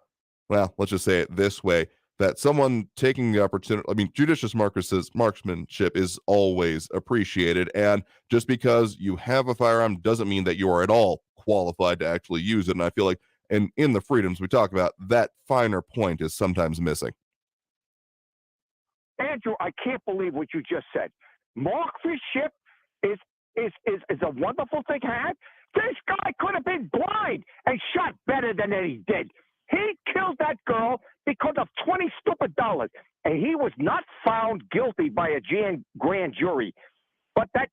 well, let's just say it this way, that someone taking the opportunity, I mean, judicious marksmanship is always appreciated. And just because you have a firearm doesn't mean that you are at all qualified to actually use it. And I feel like, and in the freedoms we talk about, that finer point is sometimes missing. Andrew, I can't believe what you just said. Marksmanship is a wonderful thing to have. This guy could have been blind and shot better than he did. He killed that girl because of $20 stupid, and he was not found guilty by a grand jury. But that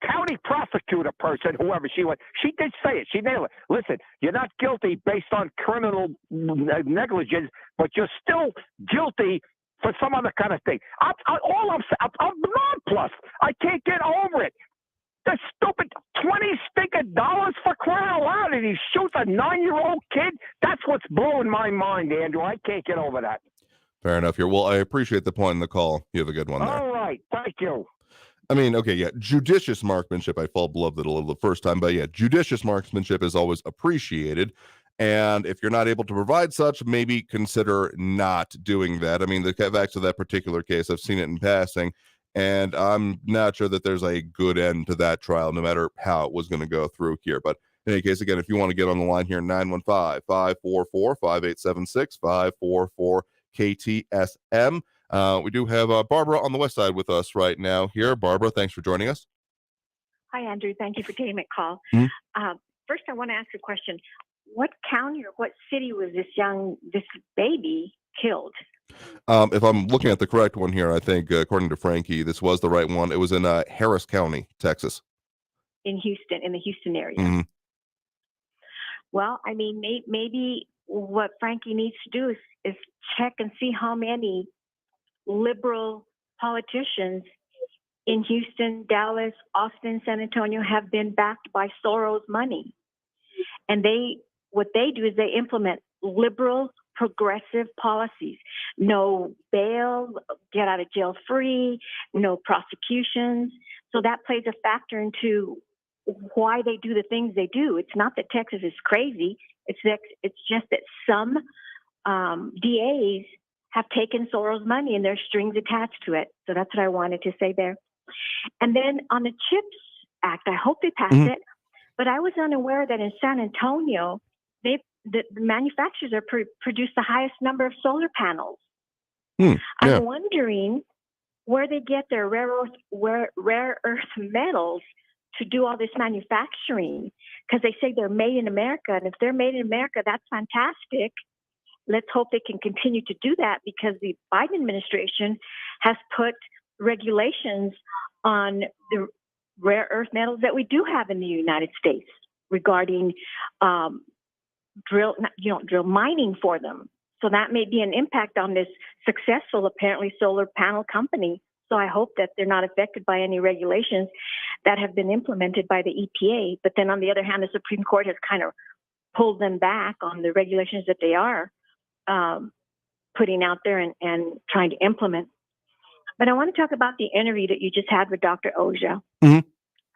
county prosecutor person, whoever she was, she did say it. She nailed it. Listen, you're not guilty based on criminal negligence, but you're still guilty for some other kind of thing. I'm nonplussed. I can't get over it. The stupid $20 for crying out loud, and he shoots a 9-year-old kid. That's what's blowing my mind, Andrew. I can't get over that. Fair enough here. Well, I appreciate the point in the call. You have a good one there. All right. Thank you. I mean, okay, yeah, judicious marksmanship. I loved it a little the first time, but yeah, judicious marksmanship is always appreciated. And if you're not able to provide such, maybe consider not doing that. I mean, the back to that particular case, I've seen it in passing, and I'm not sure that there's a good end to that trial, no matter how it was going to go through here. But in any case, again, if you want to get on the line here, 915-544-5876, 544-KTSM. We do have Barbara on the west side with us right now here. Barbara, thanks for joining us. Hi, Andrew. Thank you for taking my call. Mm-hmm. First, I want to ask a question. What county or what city was this baby killed? If I'm looking at the correct one here, I think according to Frankie, this was the right one. It was in Harris County, Texas. In Houston, in the Houston area. Mm-hmm. Well, I mean, maybe what Frankie needs to do is check and see how many liberal politicians in Houston, Dallas, Austin, San Antonio have been backed by Soros money. And what they do is they implement liberal, progressive policies. No bail, get out of jail free, no prosecutions. So that plays a factor into why they do the things they do. It's not that Texas is crazy. It's just that some DAs have taken Soros money and there's strings attached to it. So that's what I wanted to say there. And then on the CHIPS Act, I hope they passed it, but I was unaware that in San Antonio, the manufacturers are produce the highest number of solar panels. I'm wondering where they get their rare earth metals to do all this manufacturing, because they say they're made in America. And if they're made in America, that's fantastic. Let's hope they can continue to do that, because the Biden administration has put regulations on the rare earth metals that we do have in the United States regarding drill mining for them. So that may be an impact on this successful, apparently, solar panel company. So I hope that they're not affected by any regulations that have been implemented by the EPA. But then on the other hand, the Supreme Court has kind of pulled them back on the regulations that they are putting out there and trying to implement. But I want to talk about the interview that you just had with Dr. Oja. Mm-hmm.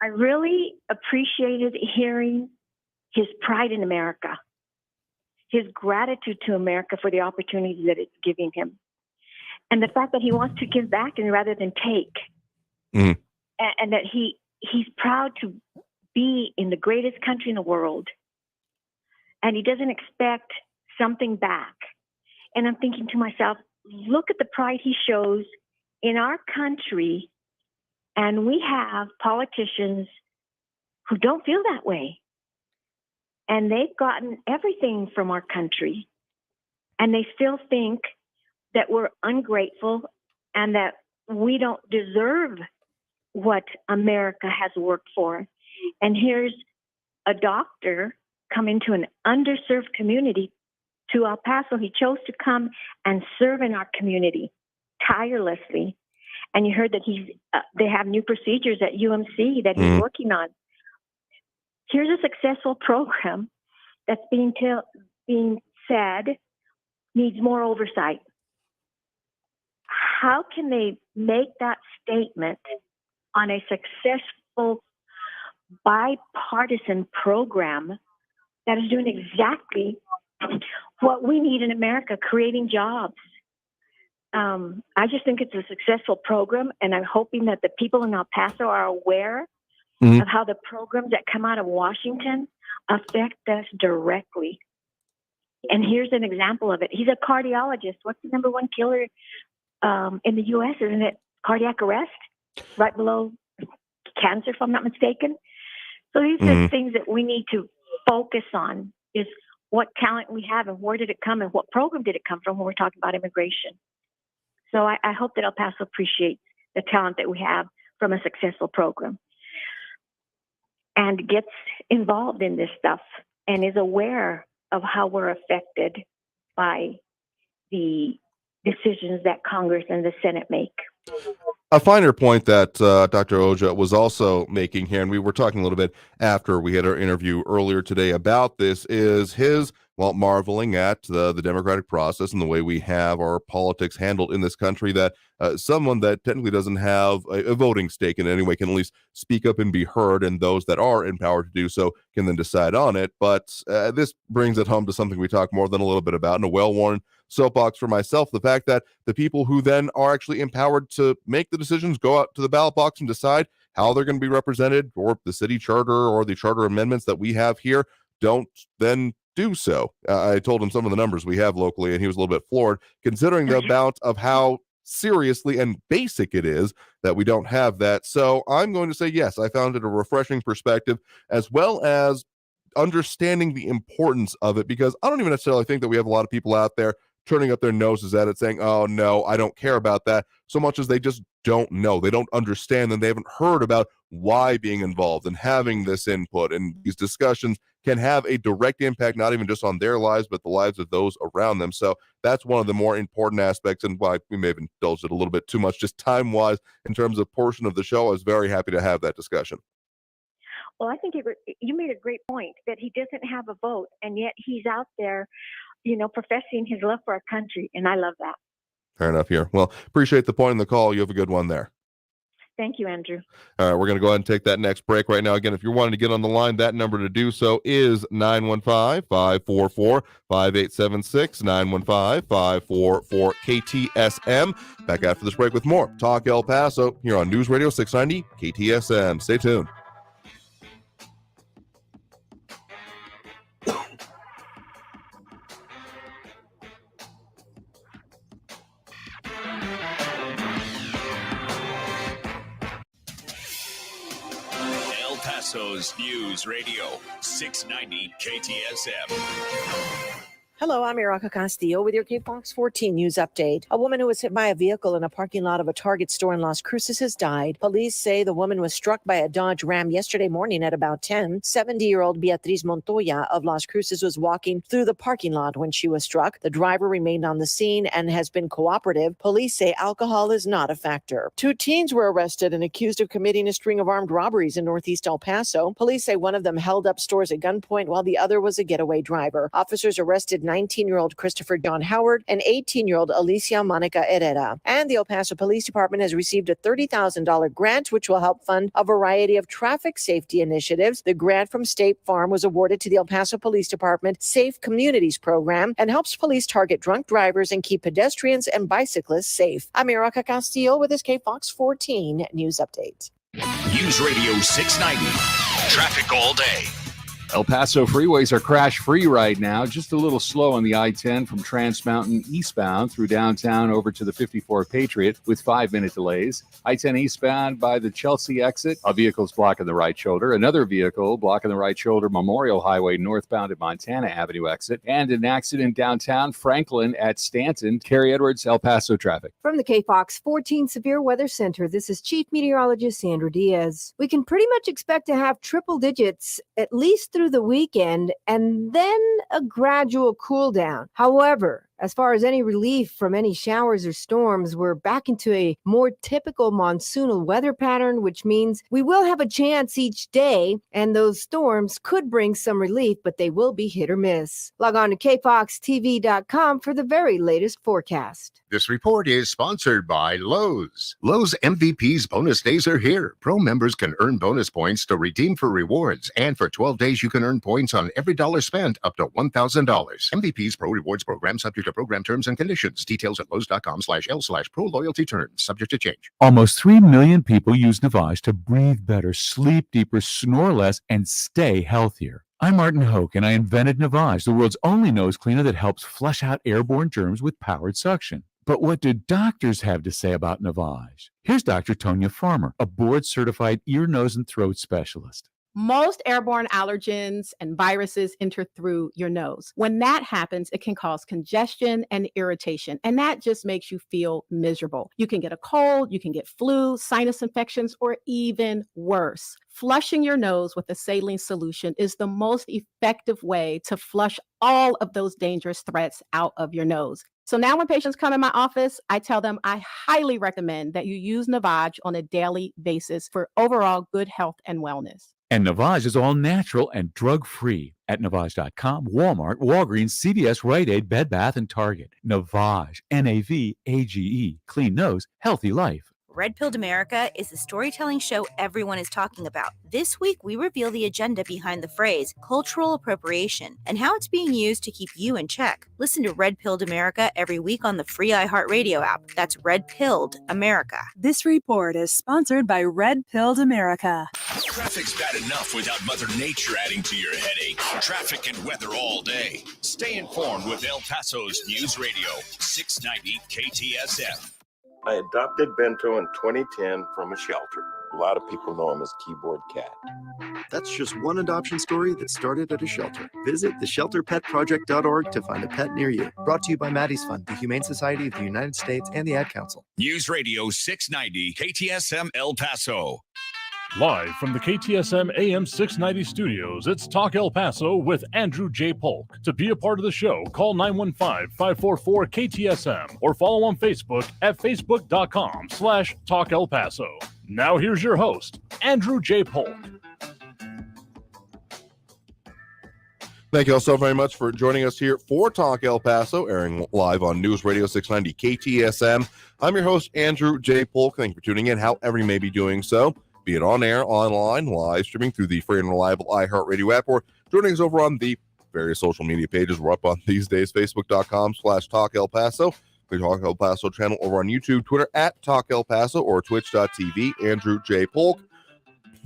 I really appreciated hearing his pride in America, his gratitude to America for the opportunities that it's giving him, and the fact that he wants to give back and rather than take, and that he's proud to be in the greatest country in the world, and he doesn't expect something back. And I'm thinking to myself, look at the pride he shows in our country, and we have politicians who don't feel that way. And they've gotten everything from our country, and they still think that we're ungrateful and that we don't deserve what America has worked for. And here's a doctor coming to an underserved community, to El Paso. He chose to come and serve in our community tirelessly. And you heard that they have new procedures at UMC that he's working on. Here's a successful program that's being said needs more oversight. How can they make that statement on a successful bipartisan program that is doing exactly what we need in America, creating jobs? I just think it's a successful program, and I'm hoping that the people in El Paso are aware of how the programs that come out of Washington affect us directly. And here's an example of it. He's a cardiologist. What's the number one killer in the U.S.? Isn't it cardiac arrest? Right below cancer, if I'm not mistaken. So these are things that we need to focus on, is what talent we have and where did it come and what program did it come from when we're talking about immigration. So I hope that El Paso appreciates the talent that we have from a successful program and gets involved in this stuff and is aware of how we're affected by the decisions that Congress and the Senate make. A finer point that Dr. Oja was also making here, and we were talking a little bit after we had our interview earlier today about this, is his, marveling at the democratic process and the way we have our politics handled in this country, that someone that technically doesn't have a voting stake in any way can at least speak up and be heard, and those that are in power to do so can then decide on it. But this brings it home to something we talk more than a little bit about, and a well-worn soapbox for myself, the fact that the people who then are actually empowered to make the decisions go out to the ballot box and decide how they're going to be represented, or the city charter or the charter amendments that we have here, don't then do so. I told him some of the numbers we have locally, and he was a little bit floored, considering the amount of how seriously and basic it is that we don't have that. So I'm going to say, yes, I found it a refreshing perspective, as well as understanding the importance of it, because I don't even necessarily think that we have a lot of people out there turning up their noses at it, saying, oh no, I don't care about that, so much as they just don't know. They don't understand, and they haven't heard about why being involved and having this input and these discussions can have a direct impact, not even just on their lives, but the lives of those around them. So that's one of the more important aspects, and why we may have indulged it a little bit too much, just time-wise, in terms of portion of the show. I was very happy to have that discussion. Well, I think you made a great point, that he doesn't have a vote, and yet he's out there, professing his love for our country, and I love that. Fair enough here. Well, appreciate the point in the call. You have a good one there. Thank you, Andrew. All right, we're going to go ahead and take that next break right now. Again, if you're wanting to get on the line, that number to do so is 915-544-5876, 915-544-KTSM. Back after this break with more Talk El Paso here on News Radio 690 KTSM. Stay tuned. El Paso's News Radio 690 KTSM. Hello, I'm Erica Castillo with your KFOX 14 News Update. A woman who was hit by a vehicle in a parking lot of a Target store in Las Cruces has died. Police say the woman was struck by a Dodge Ram yesterday morning at about 10. 70-year-old Beatriz Montoya of Las Cruces was walking through the parking lot when she was struck. The driver remained on the scene and has been cooperative. Police say alcohol is not a factor. 2 teens were arrested and accused of committing a string of armed robberies in Northeast El Paso. Police say one of them held up stores at gunpoint while the other was a getaway driver. Officers arrested 19-year-old Christopher John Howard and 18-year-old Alicia Monica Herrera. And the El Paso Police Department has received a $30,000 grant, which will help fund a variety of traffic safety initiatives. The grant from State Farm was awarded to the El Paso Police Department Safe Communities program and helps police target drunk drivers and keep pedestrians and bicyclists safe. I'm Erica Castillo with this KFOX 14 News Update. News Radio 690. Traffic all day. El Paso freeways are crash-free right now. Just a little slow on the I-10 from Trans Mountain eastbound through downtown over to the 54 Patriot with 5-minute delays. I-10 eastbound by the Chelsea exit. A vehicle's blocking the right shoulder. Another vehicle blocking the right shoulder Memorial Highway northbound at Montana Avenue exit. And an accident downtown Franklin at Stanton. Carrie Edwards, El Paso traffic. From the KFOX 14 Severe Weather Center, this is Chief Meteorologist Sandra Diaz. We can pretty much expect to have triple digits at least through the weekend and then a gradual cool down. However, as far as any relief from any showers or storms, we're back into a more typical monsoonal weather pattern, which means we will have a chance each day, and those storms could bring some relief, but they will be hit or miss. Log on to kfoxtv.com for the very latest forecast. This report is sponsored by Lowe's. Lowe's MVP's bonus days are here. Pro members can earn bonus points to redeem for rewards, and for 12 days you can earn points on every dollar spent up to $1,000. MVP's Pro Rewards program subject to program terms and conditions. Details at lowes.com/L/pro loyalty terms. Subject to change. Almost 3 million people use Navage to breathe better, sleep deeper, snore less, and stay healthier. I'm Martin Hoke, and I invented Navage, the world's only nose cleaner that helps flush out airborne germs with powered suction. But what do doctors have to say about Navage? Here's Dr. Tonya Farmer, a board-certified ear, nose, and throat specialist. Most airborne allergens and viruses enter through your nose. When that happens, it can cause congestion and irritation, and that just makes you feel miserable. You can get a cold, you can get flu, sinus infections, or even worse. Flushing your nose with a saline solution is the most effective way to flush all of those dangerous threats out of your nose. So now when patients come in my office, I tell them I highly recommend that you use Navage on a daily basis for overall good health and wellness. And Navage is all natural and drug-free at Navage.com, Walmart, Walgreens, CVS, Rite Aid, Bed Bath, and Target. Navage, Navage, clean nose, healthy life. Red Pilled America is the storytelling show everyone is talking about. This week, we reveal the agenda behind the phrase cultural appropriation and how it's being used to keep you in check. Listen to Red Pilled America every week on the free iHeartRadio app. That's Red Pilled America. This report is sponsored by Red Pilled America. Traffic's bad enough without Mother Nature adding to your headache. Traffic and weather all day. Stay informed with El Paso's News Radio, 690 KTSM. I adopted Bento in 2010 from a shelter. A lot of people know him as Keyboard Cat. That's just one adoption story that started at a shelter. Visit theshelterpetproject.org to find a pet near you. Brought to you by Maddie's Fund, the Humane Society of the United States, and the Ad Council. News Radio 690 KTSM El Paso. Live from the KTSM AM 690 studios, it's Talk El Paso with Andrew J. Polk. To be a part of the show, call 915-544-KTSM or follow on Facebook at facebook.com/Talk El Paso. Now here's your host, Andrew J. Polk. Thank you all so very much for joining us here for Talk El Paso, airing live on News Radio 690 KTSM. I'm your host, Andrew J. Polk. Thank you for tuning in, however you may be doing so. Be it on air, online, live streaming through the free and reliable iHeartRadio app, or joining us over on the various social media pages we're up on these days, facebook.com/Talk El Paso, the Talk El Paso channel over on YouTube, Twitter at Talk El Paso, or twitch.tv, Andrew J. Polk.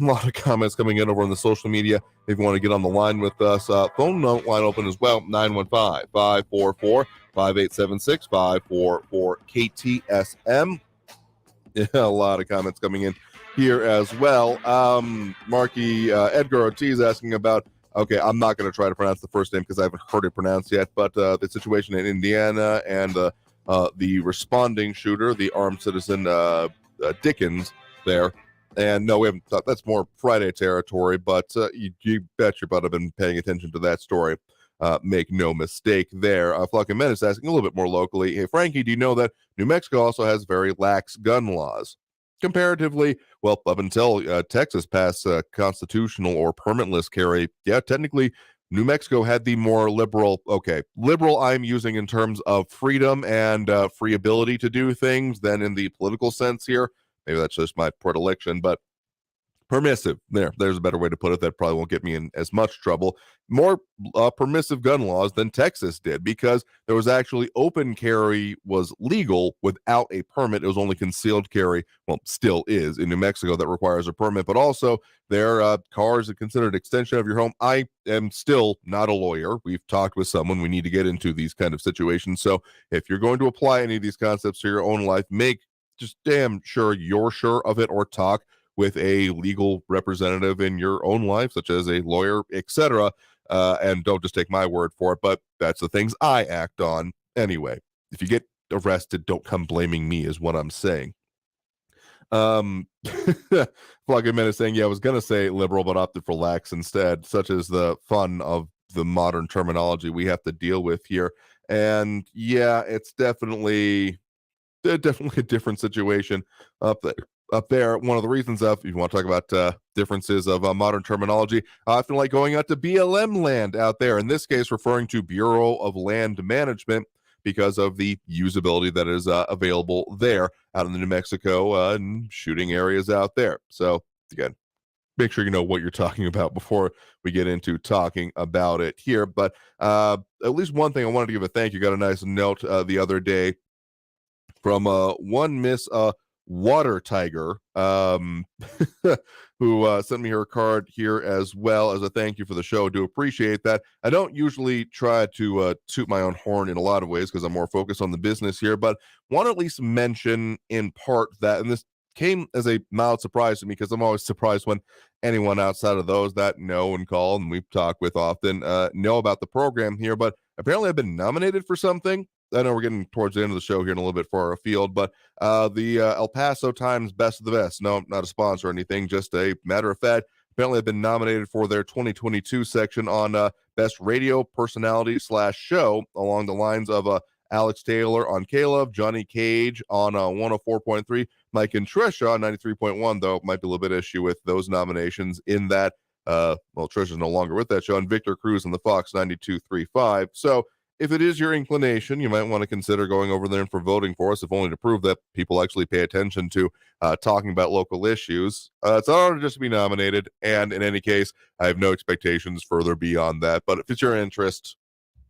A lot of comments coming in over on the social media. If you want to get on the line with us, phone line open as well, 915-544-5876, 544-KTSM. Yeah, a lot of comments coming in here as well. Marky Edgar Ortiz asking about, okay, I'm not going to try to pronounce the first name because I haven't heard it pronounced yet, but the situation in Indiana and the responding shooter, the armed citizen Dickens there. And no, we haven't thought that's more Friday territory, but you bet your butt I've been paying attention to that story. Make no mistake there. Flocking Menace asking a little bit more locally, hey, Frankie, do you know that New Mexico also has very lax gun laws? Comparatively, well, up until Texas passed constitutional or permitless carry, yeah, technically, New Mexico had the more liberal I'm using in terms of freedom and free ability to do things than in the political sense here. Maybe that's just my predilection, but permissive. There's a better way to put it. That probably won't get me in as much trouble. More permissive gun laws than Texas did, because there was actually open carry was legal without a permit. It was only concealed carry, well, still is in New Mexico, that requires a permit. But also, their cars are considered an extension of your home. I am still not a lawyer. We've talked with someone. We need to get into these kind of situations. So if you're going to apply any of these concepts to your own life, make just damn sure you're sure of it, or talk with a legal representative in your own life, such as a lawyer, etc. And don't just take my word for it, but that's the things I act on anyway. If you get arrested, don't come blaming me, is what I'm saying. Plug in minute saying, yeah, I was going to say liberal, but opted for lax instead. Such as the fun of the modern terminology we have to deal with here. And yeah, it's definitely a different situation up there. One of the reasons if you want to talk about differences of modern terminology, I often like going out to BLM land out there, in this case referring to Bureau of Land Management, because of the usability that is available there out in the New Mexico and shooting areas out there. So again, make sure you know what you're talking about before we get into talking about it here. But at least one thing I wanted to give a thank you. Got a nice note the other day from one Miss Water Tiger, who sent me her card here as well as a thank you for the show. Do appreciate that. I don't usually try to toot my own horn in a lot of ways, because I'm more focused on the business here, but want to at least mention in part that, and this came as a mild surprise to me, because I'm always surprised when anyone outside of those that know and call and we've talked with often know about the program here, but apparently I've been nominated for something. I know we're getting towards the end of the show here in a little bit far afield, but the El Paso Times Best of the Best, no, not a sponsor or anything, just a matter of fact, apparently I've been nominated for their 2022 section on Best Radio Personality / Show, along the lines of Alex Taylor on Caleb, Johnny Cage on 104.3, Mike and Trisha on 93.1, though might be a little bit of issue with those nominations in that, well, Trisha's no longer with that show, and Victor Cruz on the Fox 92.35. So if it is your inclination, you might want to consider going over there for voting for us, if only to prove that people actually pay attention to talking about local issues. It's an honor just to be nominated, and in any case, I have no expectations further beyond that. But if it's your interest,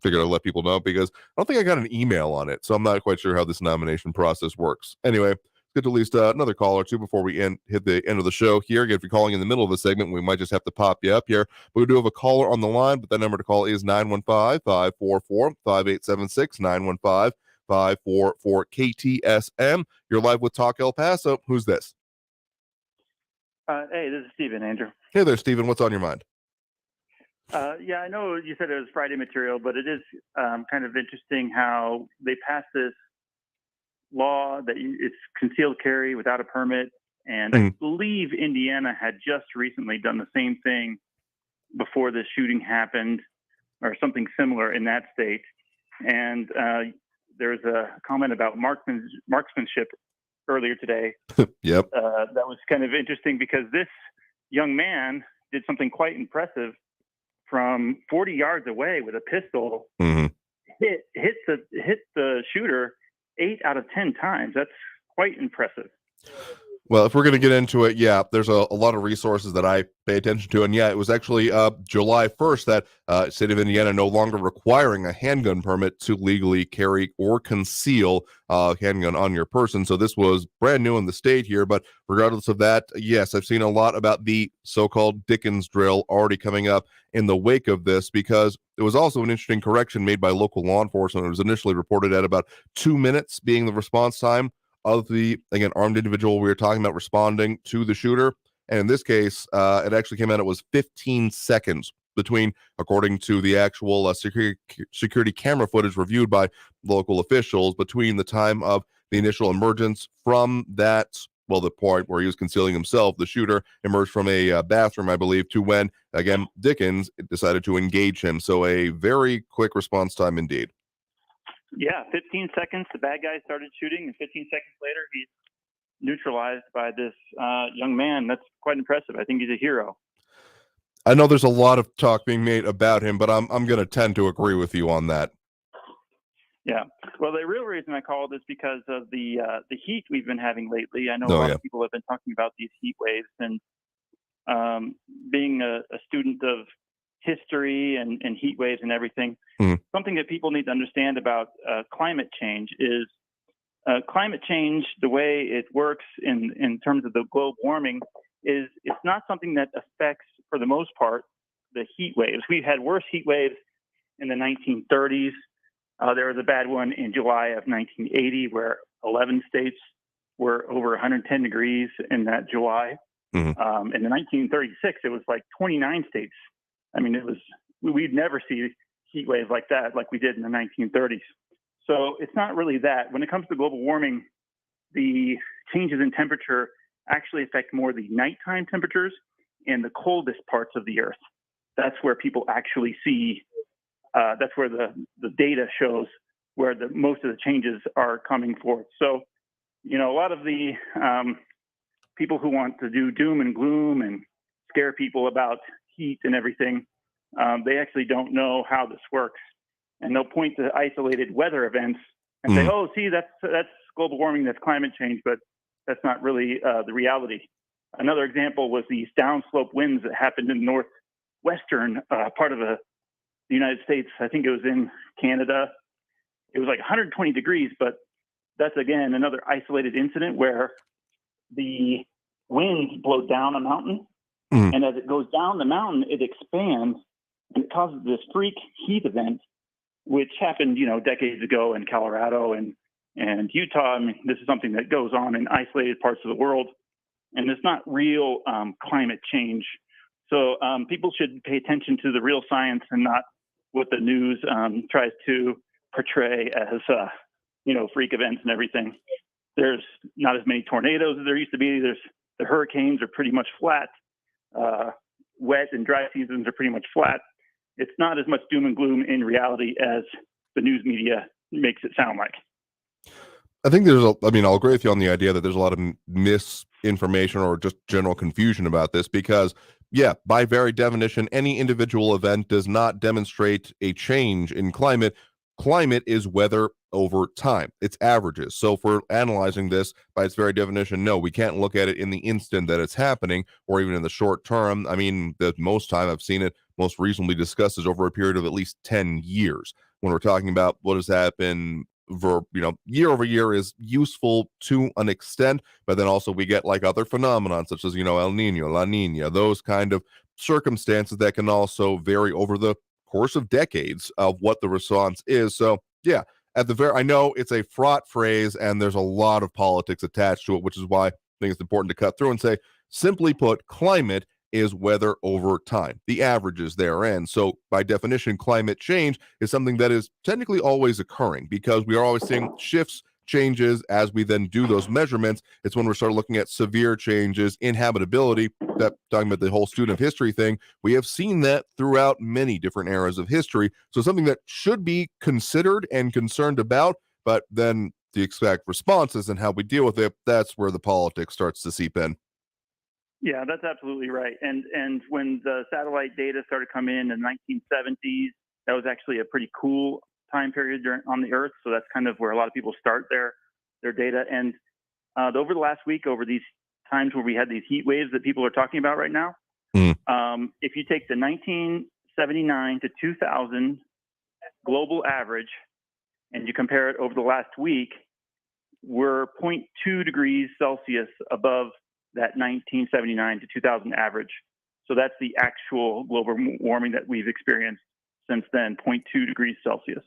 figured I'd let people know, because I don't think I got an email on it, so I'm not quite sure how this nomination process works. Anyway, get to at least another call or two before we hit the end of the show here. Again, if you're calling in the middle of the segment, we might just have to pop you up here. But we do have a caller on the line, but that number to call is 915-544-5876, 915-544-KTSM. You're live with Talk El Paso. Who's this? Hey, this is Steven, Andrew. Hey there, Steven. What's on your mind? Yeah, I know you said it was Friday material, but it is kind of interesting how they passed this law that it's concealed carry without a permit, and I believe Indiana had just recently done the same thing before this shooting happened, or something similar in that state. And there's a comment about marksmanship earlier today. Yep. That was kind of interesting, because this young man did something quite impressive from 40 yards away with a pistol. Hit the shooter 8 out of 10 times. That's quite impressive. Well, if we're going to get into it, yeah, there's a lot of resources that I pay attention to. And yeah, it was actually July 1st that state of Indiana no longer requiring a handgun permit to legally carry or conceal a handgun on your person. So this was brand new in the state here. But regardless of that, yes, I've seen a lot about the so-called Dickens drill already coming up in the wake of this, because it was also an interesting correction made by local law enforcement. It was initially reported at about 2 minutes being the response time of the, again, armed individual we were talking about responding to the shooter. And in this case, it actually came out, it was 15 seconds between, according to the actual security camera footage reviewed by local officials, between the time of the initial emergence from that, well, the point where he was concealing himself, the shooter emerged from a bathroom, I believe, to when, again, Dickens decided to engage him. So a very quick response time indeed. Yeah, 15 seconds, the bad guy started shooting, and 15 seconds later, he's neutralized by this young man. That's quite impressive. I think he's a hero. I know there's a lot of talk being made about him, but I'm going to tend to agree with you on that. Yeah. Well, the real reason I called is because of the heat we've been having lately. I know a lot of people have been talking about these heat waves, and being a student of history and heat waves and everything, something that people need to understand about climate change is climate change, the way it works in terms of the global warming, is it's not something that affects, for the most part, the heat waves. We've had worse heat waves in the 1930s. There was a bad one in July of 1980 where 11 states were over 110 degrees in that July. In the 1936, it was like 29 states. I mean, we'd never see heat waves like that, like we did in the 1930s. So it's not really that. When it comes to global warming, the changes in temperature actually affect more the nighttime temperatures and the coldest parts of the Earth. That's where people actually see, that's where the data shows where most of the changes are coming forth. So, a lot of the people who want to do doom and gloom and scare people about heat and everything, they actually don't know how this works. And they'll point to isolated weather events and say, oh, see, that's global warming, that's climate change, but that's not really the reality. Another example was these downslope winds that happened in the northwestern part of the United States. I think it was in Canada. It was like 120 degrees, but that's, again, another isolated incident where the winds blow down a mountain, and as it goes down the mountain, it expands, and it causes this freak heat event, which happened, decades ago in Colorado and Utah. I mean, this is something that goes on in isolated parts of the world, and it's not real climate change. So people should pay attention to the real science and not what the news tries to portray as, freak events and everything. There's not as many tornadoes as there used to be. The hurricanes are pretty much flat. Wet and dry seasons are pretty much flat. It's not as much doom and gloom in reality as the news media makes it sound like. I think I'll agree with you on the idea that there's a lot of misinformation or just general confusion about this because, yeah, by very definition, any individual event does not demonstrate a change in climate. Climate is weather over time. It's averages. So if we're analyzing this by its very definition, no, we can't look at it in the instant that it's happening or even in the short term. I mean, the most time I've seen it most reasonably discussed is over a period of at least 10 years. When we're talking about what has happened for, year over year is useful to an extent, but then also we get like other phenomena such as, El Nino, La Nina, those kind of circumstances that can also vary over the course of decades of what the response is. So yeah, I know it's a fraught phrase and there's a lot of politics attached to it, which is why I think it's important to cut through and say, simply put, climate is weather over time, the averages therein. So by definition, climate change is something that is technically always occurring because we are always seeing shifts, changes as we then do those measurements. It's when we start looking at severe changes in habitability, that talking about the whole student of history thing, we have seen that throughout many different eras of history. So something that should be considered and concerned about, but then to expect responses and how we deal with it, that's where the politics starts to seep in. Yeah, that's absolutely right. And when the satellite data started coming in the 1970s, that was actually a pretty cool time period on the Earth. So that's kind of where a lot of people start their data. And over the last week, over these times where we had these heat waves that people are talking about right now, if you take the 1979 to 2000 global average and you compare it over the last week, we're 0.2 degrees Celsius above that 1979 to 2000 average. So that's the actual global warming that we've experienced since then, 0.2 degrees Celsius.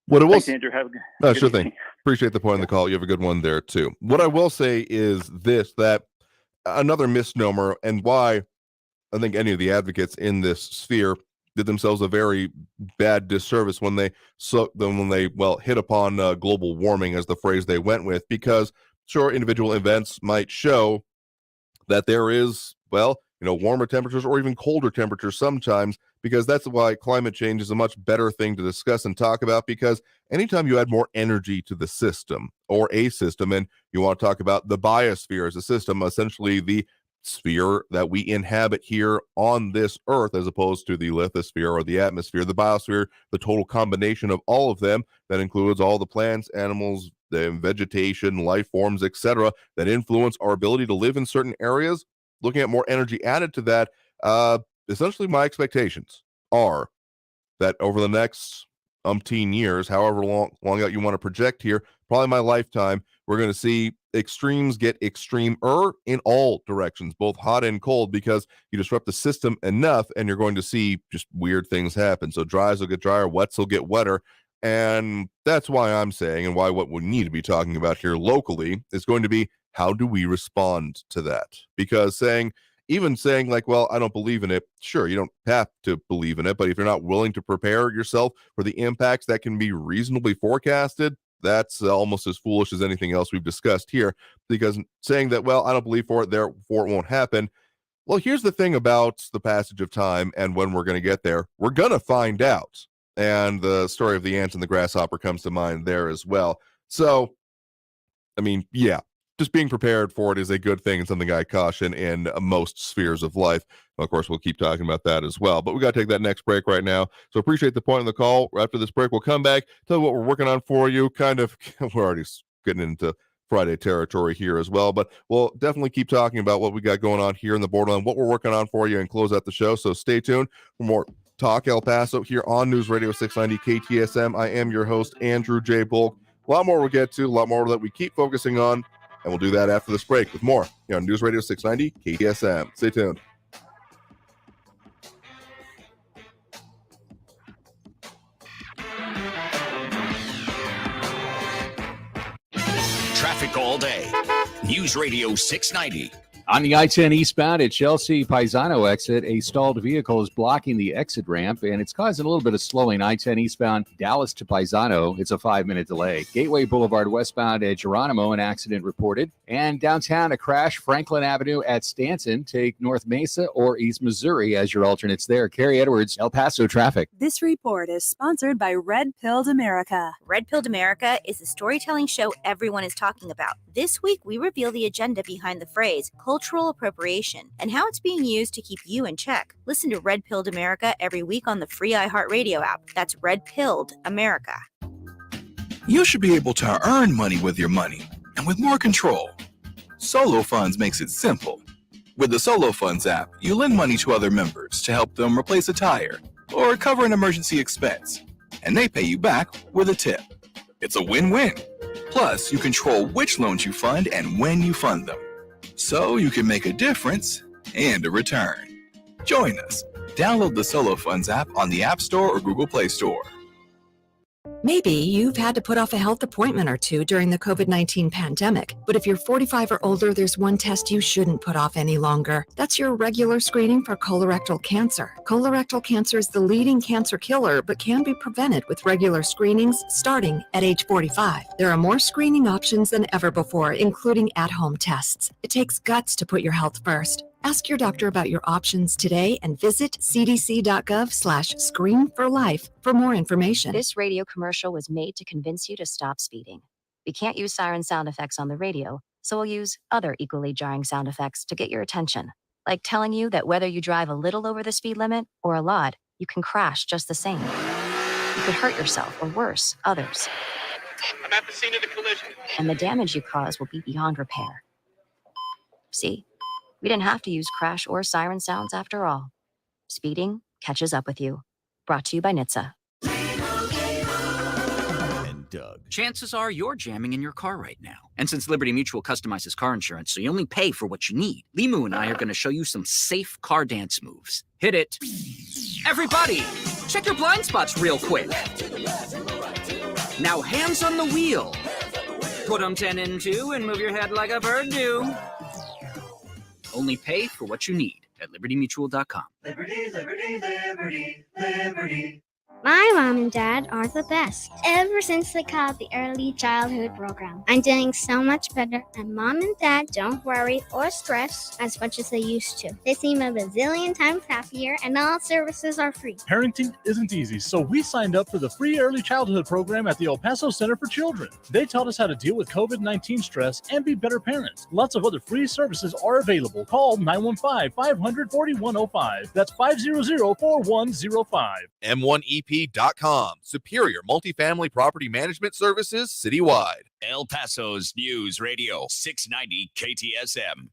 What I will Thanks, Andrew. Have a good sure evening. thing. Appreciate the point in the call. You have a good one there too. What I will say is this, that another misnomer and why I think any of the advocates in this sphere did themselves a very bad disservice when they hit upon global warming as the phrase they went with, because sure, individual events might show that there is, warmer temperatures or even colder temperatures sometimes, because that's why climate change is a much better thing to discuss and talk about, because anytime you add more energy to the system or a system, and you want to talk about the biosphere as a system, essentially the sphere that we inhabit here on this earth, as opposed to the lithosphere or the atmosphere, the biosphere, the total combination of all of them, that includes all the plants, animals, the vegetation, life forms, etc., that influence our ability to live in certain areas. looking at more energy added to that, essentially my expectations are that over the next umpteen years, however long out you want to project here, probably my lifetime, we're going to see extremes get extremer in all directions, both hot and cold, because you disrupt the system enough and you're going to see just weird things happen. So dries will get drier, wets will get wetter. And that's why I'm saying, and why what we need to be talking about here locally is going to be, how do we respond to that? Because even saying like, well, I don't believe in it. Sure, you don't have to believe in it, but if you're not willing to prepare yourself for the impacts that can be reasonably forecasted, that's almost as foolish as anything else we've discussed here. Because saying that, well, I don't believe for it, therefore it won't happen. Well, here's the thing about the passage of time and when we're going to get there. We're going to find out. And the story of the ant and the grasshopper comes to mind there as well. So, I mean, yeah. Just being prepared for it is a good thing and something I caution in most spheres of life. Of course, we'll keep talking about that as well. But we got to take that next break right now. So appreciate the point of the call. After this break, we'll come back, tell you what we're working on for you. We're already getting into Friday territory here as well. But we'll definitely keep talking about what we got going on here in the borderline, what we're working on for you, and close out the show. So stay tuned for more Talk El Paso here on News Radio 690 KTSM. I am your host, Andrew J. Bulk. A lot more we'll get to, a lot more that we keep focusing on. And we'll do that after this break with more here on News Radio 690 KTSM. Stay tuned. Traffic all day. News Radio 690. On the I-10 eastbound at Chelsea Paisano exit, a stalled vehicle is blocking the exit ramp, and it's causing a little bit of slowing. I-10 eastbound Dallas to Paisano, it's a 5-minute delay. Gateway Boulevard westbound at Geronimo, an accident reported. And downtown, a crash, Franklin Avenue at Stanton. Take North Mesa or East Missouri as your alternates there. Carrie Edwards, El Paso traffic. This report is sponsored by Red Pilled America. Red Pilled America is a storytelling show everyone is talking about. This week, we reveal the agenda behind the phrase cultural appropriation and how it's being used to keep you in check. Listen to Red Pilled America every week on the free iHeartRadio app. That's Red Pilled America. You should be able to earn money with your money and with more control. Solo Funds makes it simple. With the Solo Funds app, you lend money to other members to help them replace a tire or cover an emergency expense, and they pay you back with a tip. It's a win-win. Plus, you control which loans you fund and when you fund them, so you can make a difference and a return. Join us. Download the Solo Funds app on the App Store or Google Play Store. Maybe you've had to put off a health appointment or two during the COVID-19 pandemic, but if you're 45 or older, there's one test you shouldn't put off any longer. That's your regular screening for colorectal cancer. Colorectal cancer is the leading cancer killer, but can be prevented with regular screenings starting at age 45. There are more screening options than ever before, including at-home tests. It takes guts to put your health first. Ask your doctor about your options today and visit cdc.gov/screenforlife for more information. This radio commercial was made to convince you to stop speeding. We can't use siren sound effects on the radio, so we'll use other equally jarring sound effects to get your attention, like telling you that whether you drive a little over the speed limit or a lot, you can crash just the same. You could hurt yourself or worse, others. I'm at the scene of the collision. And the damage you cause will be beyond repair. See? We didn't have to use crash or siren sounds after all. Speeding catches up with you. Brought to you by NHTSA. And Doug. Chances are you're jamming in your car right now. And since Liberty Mutual customizes car insurance so you only pay for what you need, Limu and I are going to show you some safe car dance moves. Hit it. Everybody, check your blind spots real quick. Now hands on the wheel. Put them 10 in 2 and move your head like a bird do. Only pay for what you need at libertymutual.com. Liberty, liberty, liberty, liberty. My mom and dad are the best. Ever since they called the early childhood program, I'm doing so much better, and mom and dad don't worry or stress as much as they used to. They seem a bazillion times happier, and all services are free. Parenting isn't easy, so we signed up for the free early childhood program at the El Paso Center for Children. They taught us how to deal with COVID-19 stress and be better parents. Lots of other free services are available. Call 915-500-4105. That's 500-4105. M1EP.com. Superior multifamily property management services citywide. El Paso's News Radio 690 KTSM.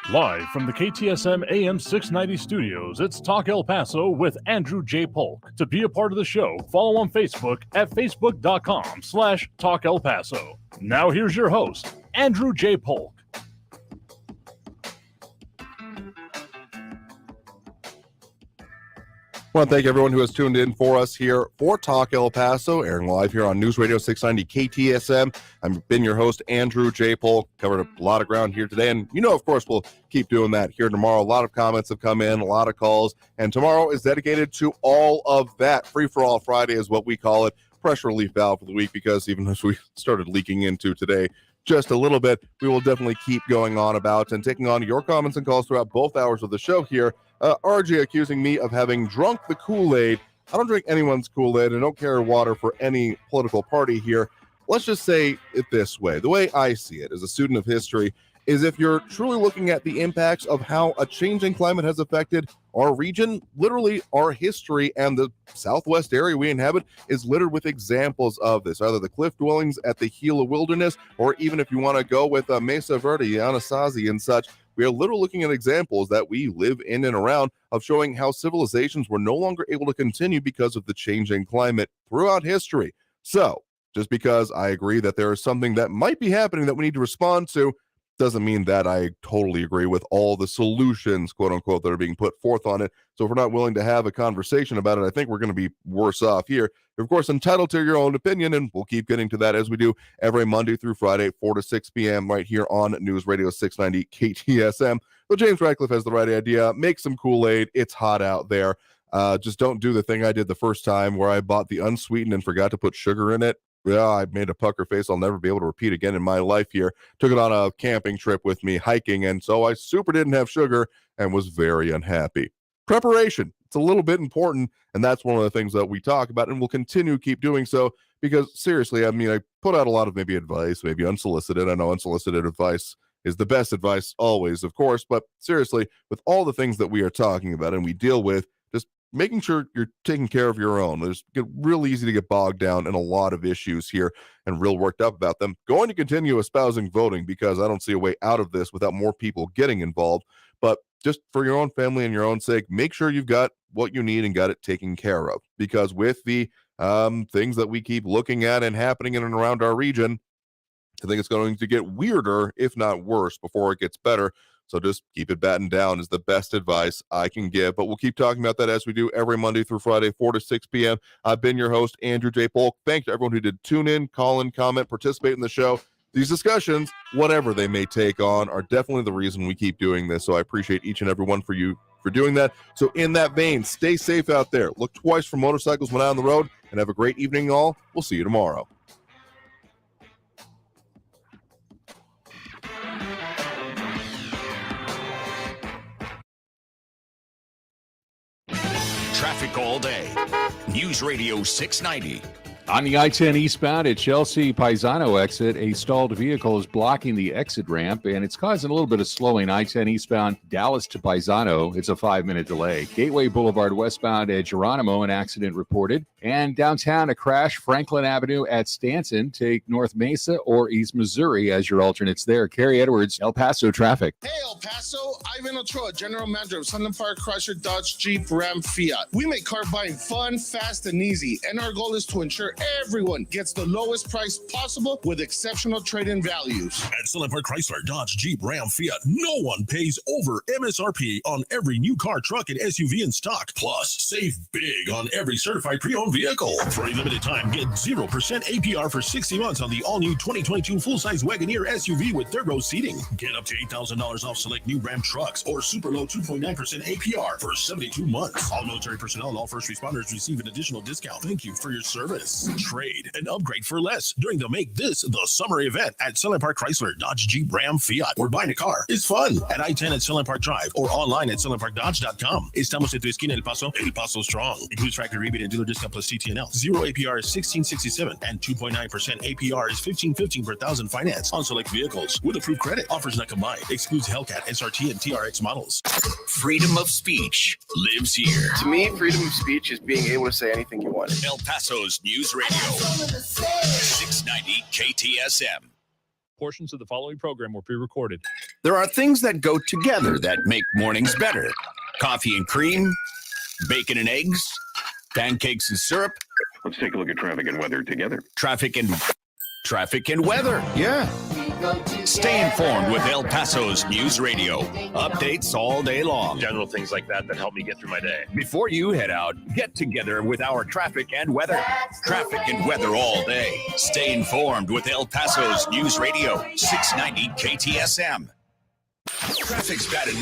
Live from the KTSM AM 690 studios, it's Talk El Paso with Andrew J. Polk. To be a part of the show, follow on Facebook at facebook.com/Talk El Paso. Now here's your host, Andrew J. Polk. I want to thank everyone who has tuned in for us here for Talk El Paso, airing live here on News Radio 690 KTSM. I've been your host, Andrew J. Polk. Covered a lot of ground here today, and of course, we'll keep doing that here tomorrow. A lot of comments have come in, a lot of calls, and tomorrow is dedicated to all of that. Free-for-all Friday is what we call it. Pressure relief valve for the week, because even as we started leaking into today just a little bit, we will definitely keep going on about and taking on your comments and calls throughout both hours of the show here. RJ accusing me of having drunk the Kool-Aid. I don't drink anyone's Kool-Aid. I don't carry water for any political party here. Let's just say it this way. The way I see it as a student of history is, if you're truly looking at the impacts of how a changing climate has affected our region, literally our history, and the southwest area we inhabit is littered with examples of this, either the cliff dwellings at the Gila Wilderness, or even if you want to go with Mesa Verde, Anasazi, and such. We are literally looking at examples that we live in and around of showing how civilizations were no longer able to continue because of the changing climate throughout history. So, just because I agree that there is something that might be happening that we need to respond to, doesn't mean that I totally agree with all the solutions, quote unquote, that are being put forth on it. So if we're not willing to have a conversation about it, I think we're going to be worse off here. You're, of course, entitled to your own opinion, and we'll keep getting to that as we do every Monday through Friday, 4 to 6 p.m. right here on News Radio 690 KTSM. But James Radcliffe has the right idea. Make some Kool-Aid. It's hot out there. Just don't do the thing I did the first time where I bought the unsweetened and forgot to put sugar in it. Yeah, I made a pucker face I'll never be able to repeat again in my life here. Took it on a camping trip with me, hiking, and so I super didn't have sugar and was very unhappy. Preparation, it's a little bit important, and that's one of the things that we talk about, and we'll continue to keep doing so, because seriously, I mean, I put out a lot of maybe advice, maybe unsolicited. I know unsolicited advice is the best advice always, of course, but seriously, with all the things that we are talking about and we deal with, just making sure you're taking care of your own. It's real easy to get bogged down in a lot of issues here and real worked up about them. Going to continue espousing voting, because I don't see a way out of this without more people getting involved. But just for your own family and your own sake, make sure you've got what you need and got it taken care of. Because with the things that we keep looking at and happening in and around our region, I think it's going to get weirder, if not worse, before it gets better. So just keep it battened down is the best advice I can give. But we'll keep talking about that as we do every Monday through Friday, 4 to 6 p.m. I've been your host, Andrew J. Polk. Thanks to everyone who did tune in, call in, comment, participate in the show. These discussions, whatever they may take on, are definitely the reason we keep doing this. So I appreciate each and every one for you for doing that. So in that vein, stay safe out there. Look twice for motorcycles when out on the road, and have a great evening, all. We'll see you tomorrow. Traffic all day. News Radio 690. On the I-10 eastbound at Chelsea Paisano exit, a stalled vehicle is blocking the exit ramp, and it's causing a little bit of slowing. I-10 eastbound Dallas to Paisano, it's a 5-minute delay. Gateway Boulevard westbound at Geronimo, an accident reported. And downtown, a crash, Franklin Avenue at Stanton. Take North Mesa or East Missouri as your alternates there. Carrie Edwards, El Paso traffic. Hey, El Paso, Ivan Ochoa, General Manager of Sunland Fire Chrysler Dodge Jeep Ram Fiat. We make car buying fun, fast, and easy, and our goal is to ensure everyone gets the lowest price possible with exceptional trade-in values. At Sunland Fire Chrysler Dodge Jeep Ram Fiat, no one pays over MSRP on every new car, truck, and SUV in stock. Plus, save big on every certified pre-owned vehicle. For a limited time, get 0% APR for 60 months on the all-new 2022 full-size Wagoneer SUV with third row seating. Get up to $8,000 off select new Ram trucks or super low 2.9% APR for 72 months. All military personnel and all first responders receive an additional discount. Thank you for your service. Trade and upgrade for less during the Make This the Summer event at Sunland Park Chrysler Dodge Jeep Ram Fiat. Where buying a car is fun at I-10 at Sunland Park Drive or online at sunlandparkdodge.com. Estamos en tu esquina El Paso Strong. Includes factory rebate and dealer discount plus CTNL. 0 APR is $1,667 and 2.9% APR is $1,515 per thousand finance on select vehicles with approved credit. Offers not combined. Excludes Hellcat, SRT, and TRX models. Freedom of speech lives here. To me, freedom of speech is being able to say anything you want. El Paso's News Radio 690 KTSM. Portions of the following program were pre-recorded. There are things that go together that make mornings better. Coffee and cream, bacon and eggs, pancakes and syrup. Let's take a look at traffic and weather together. Traffic and weather. Yeah. Stay informed with El Paso's News Radio. Updates all day long. General things like that help me get through my day. Before you head out, get together with our traffic and weather. Traffic and weather all day. Stay informed with El Paso's News Radio, 690 KTSM. Traffic's bad enough.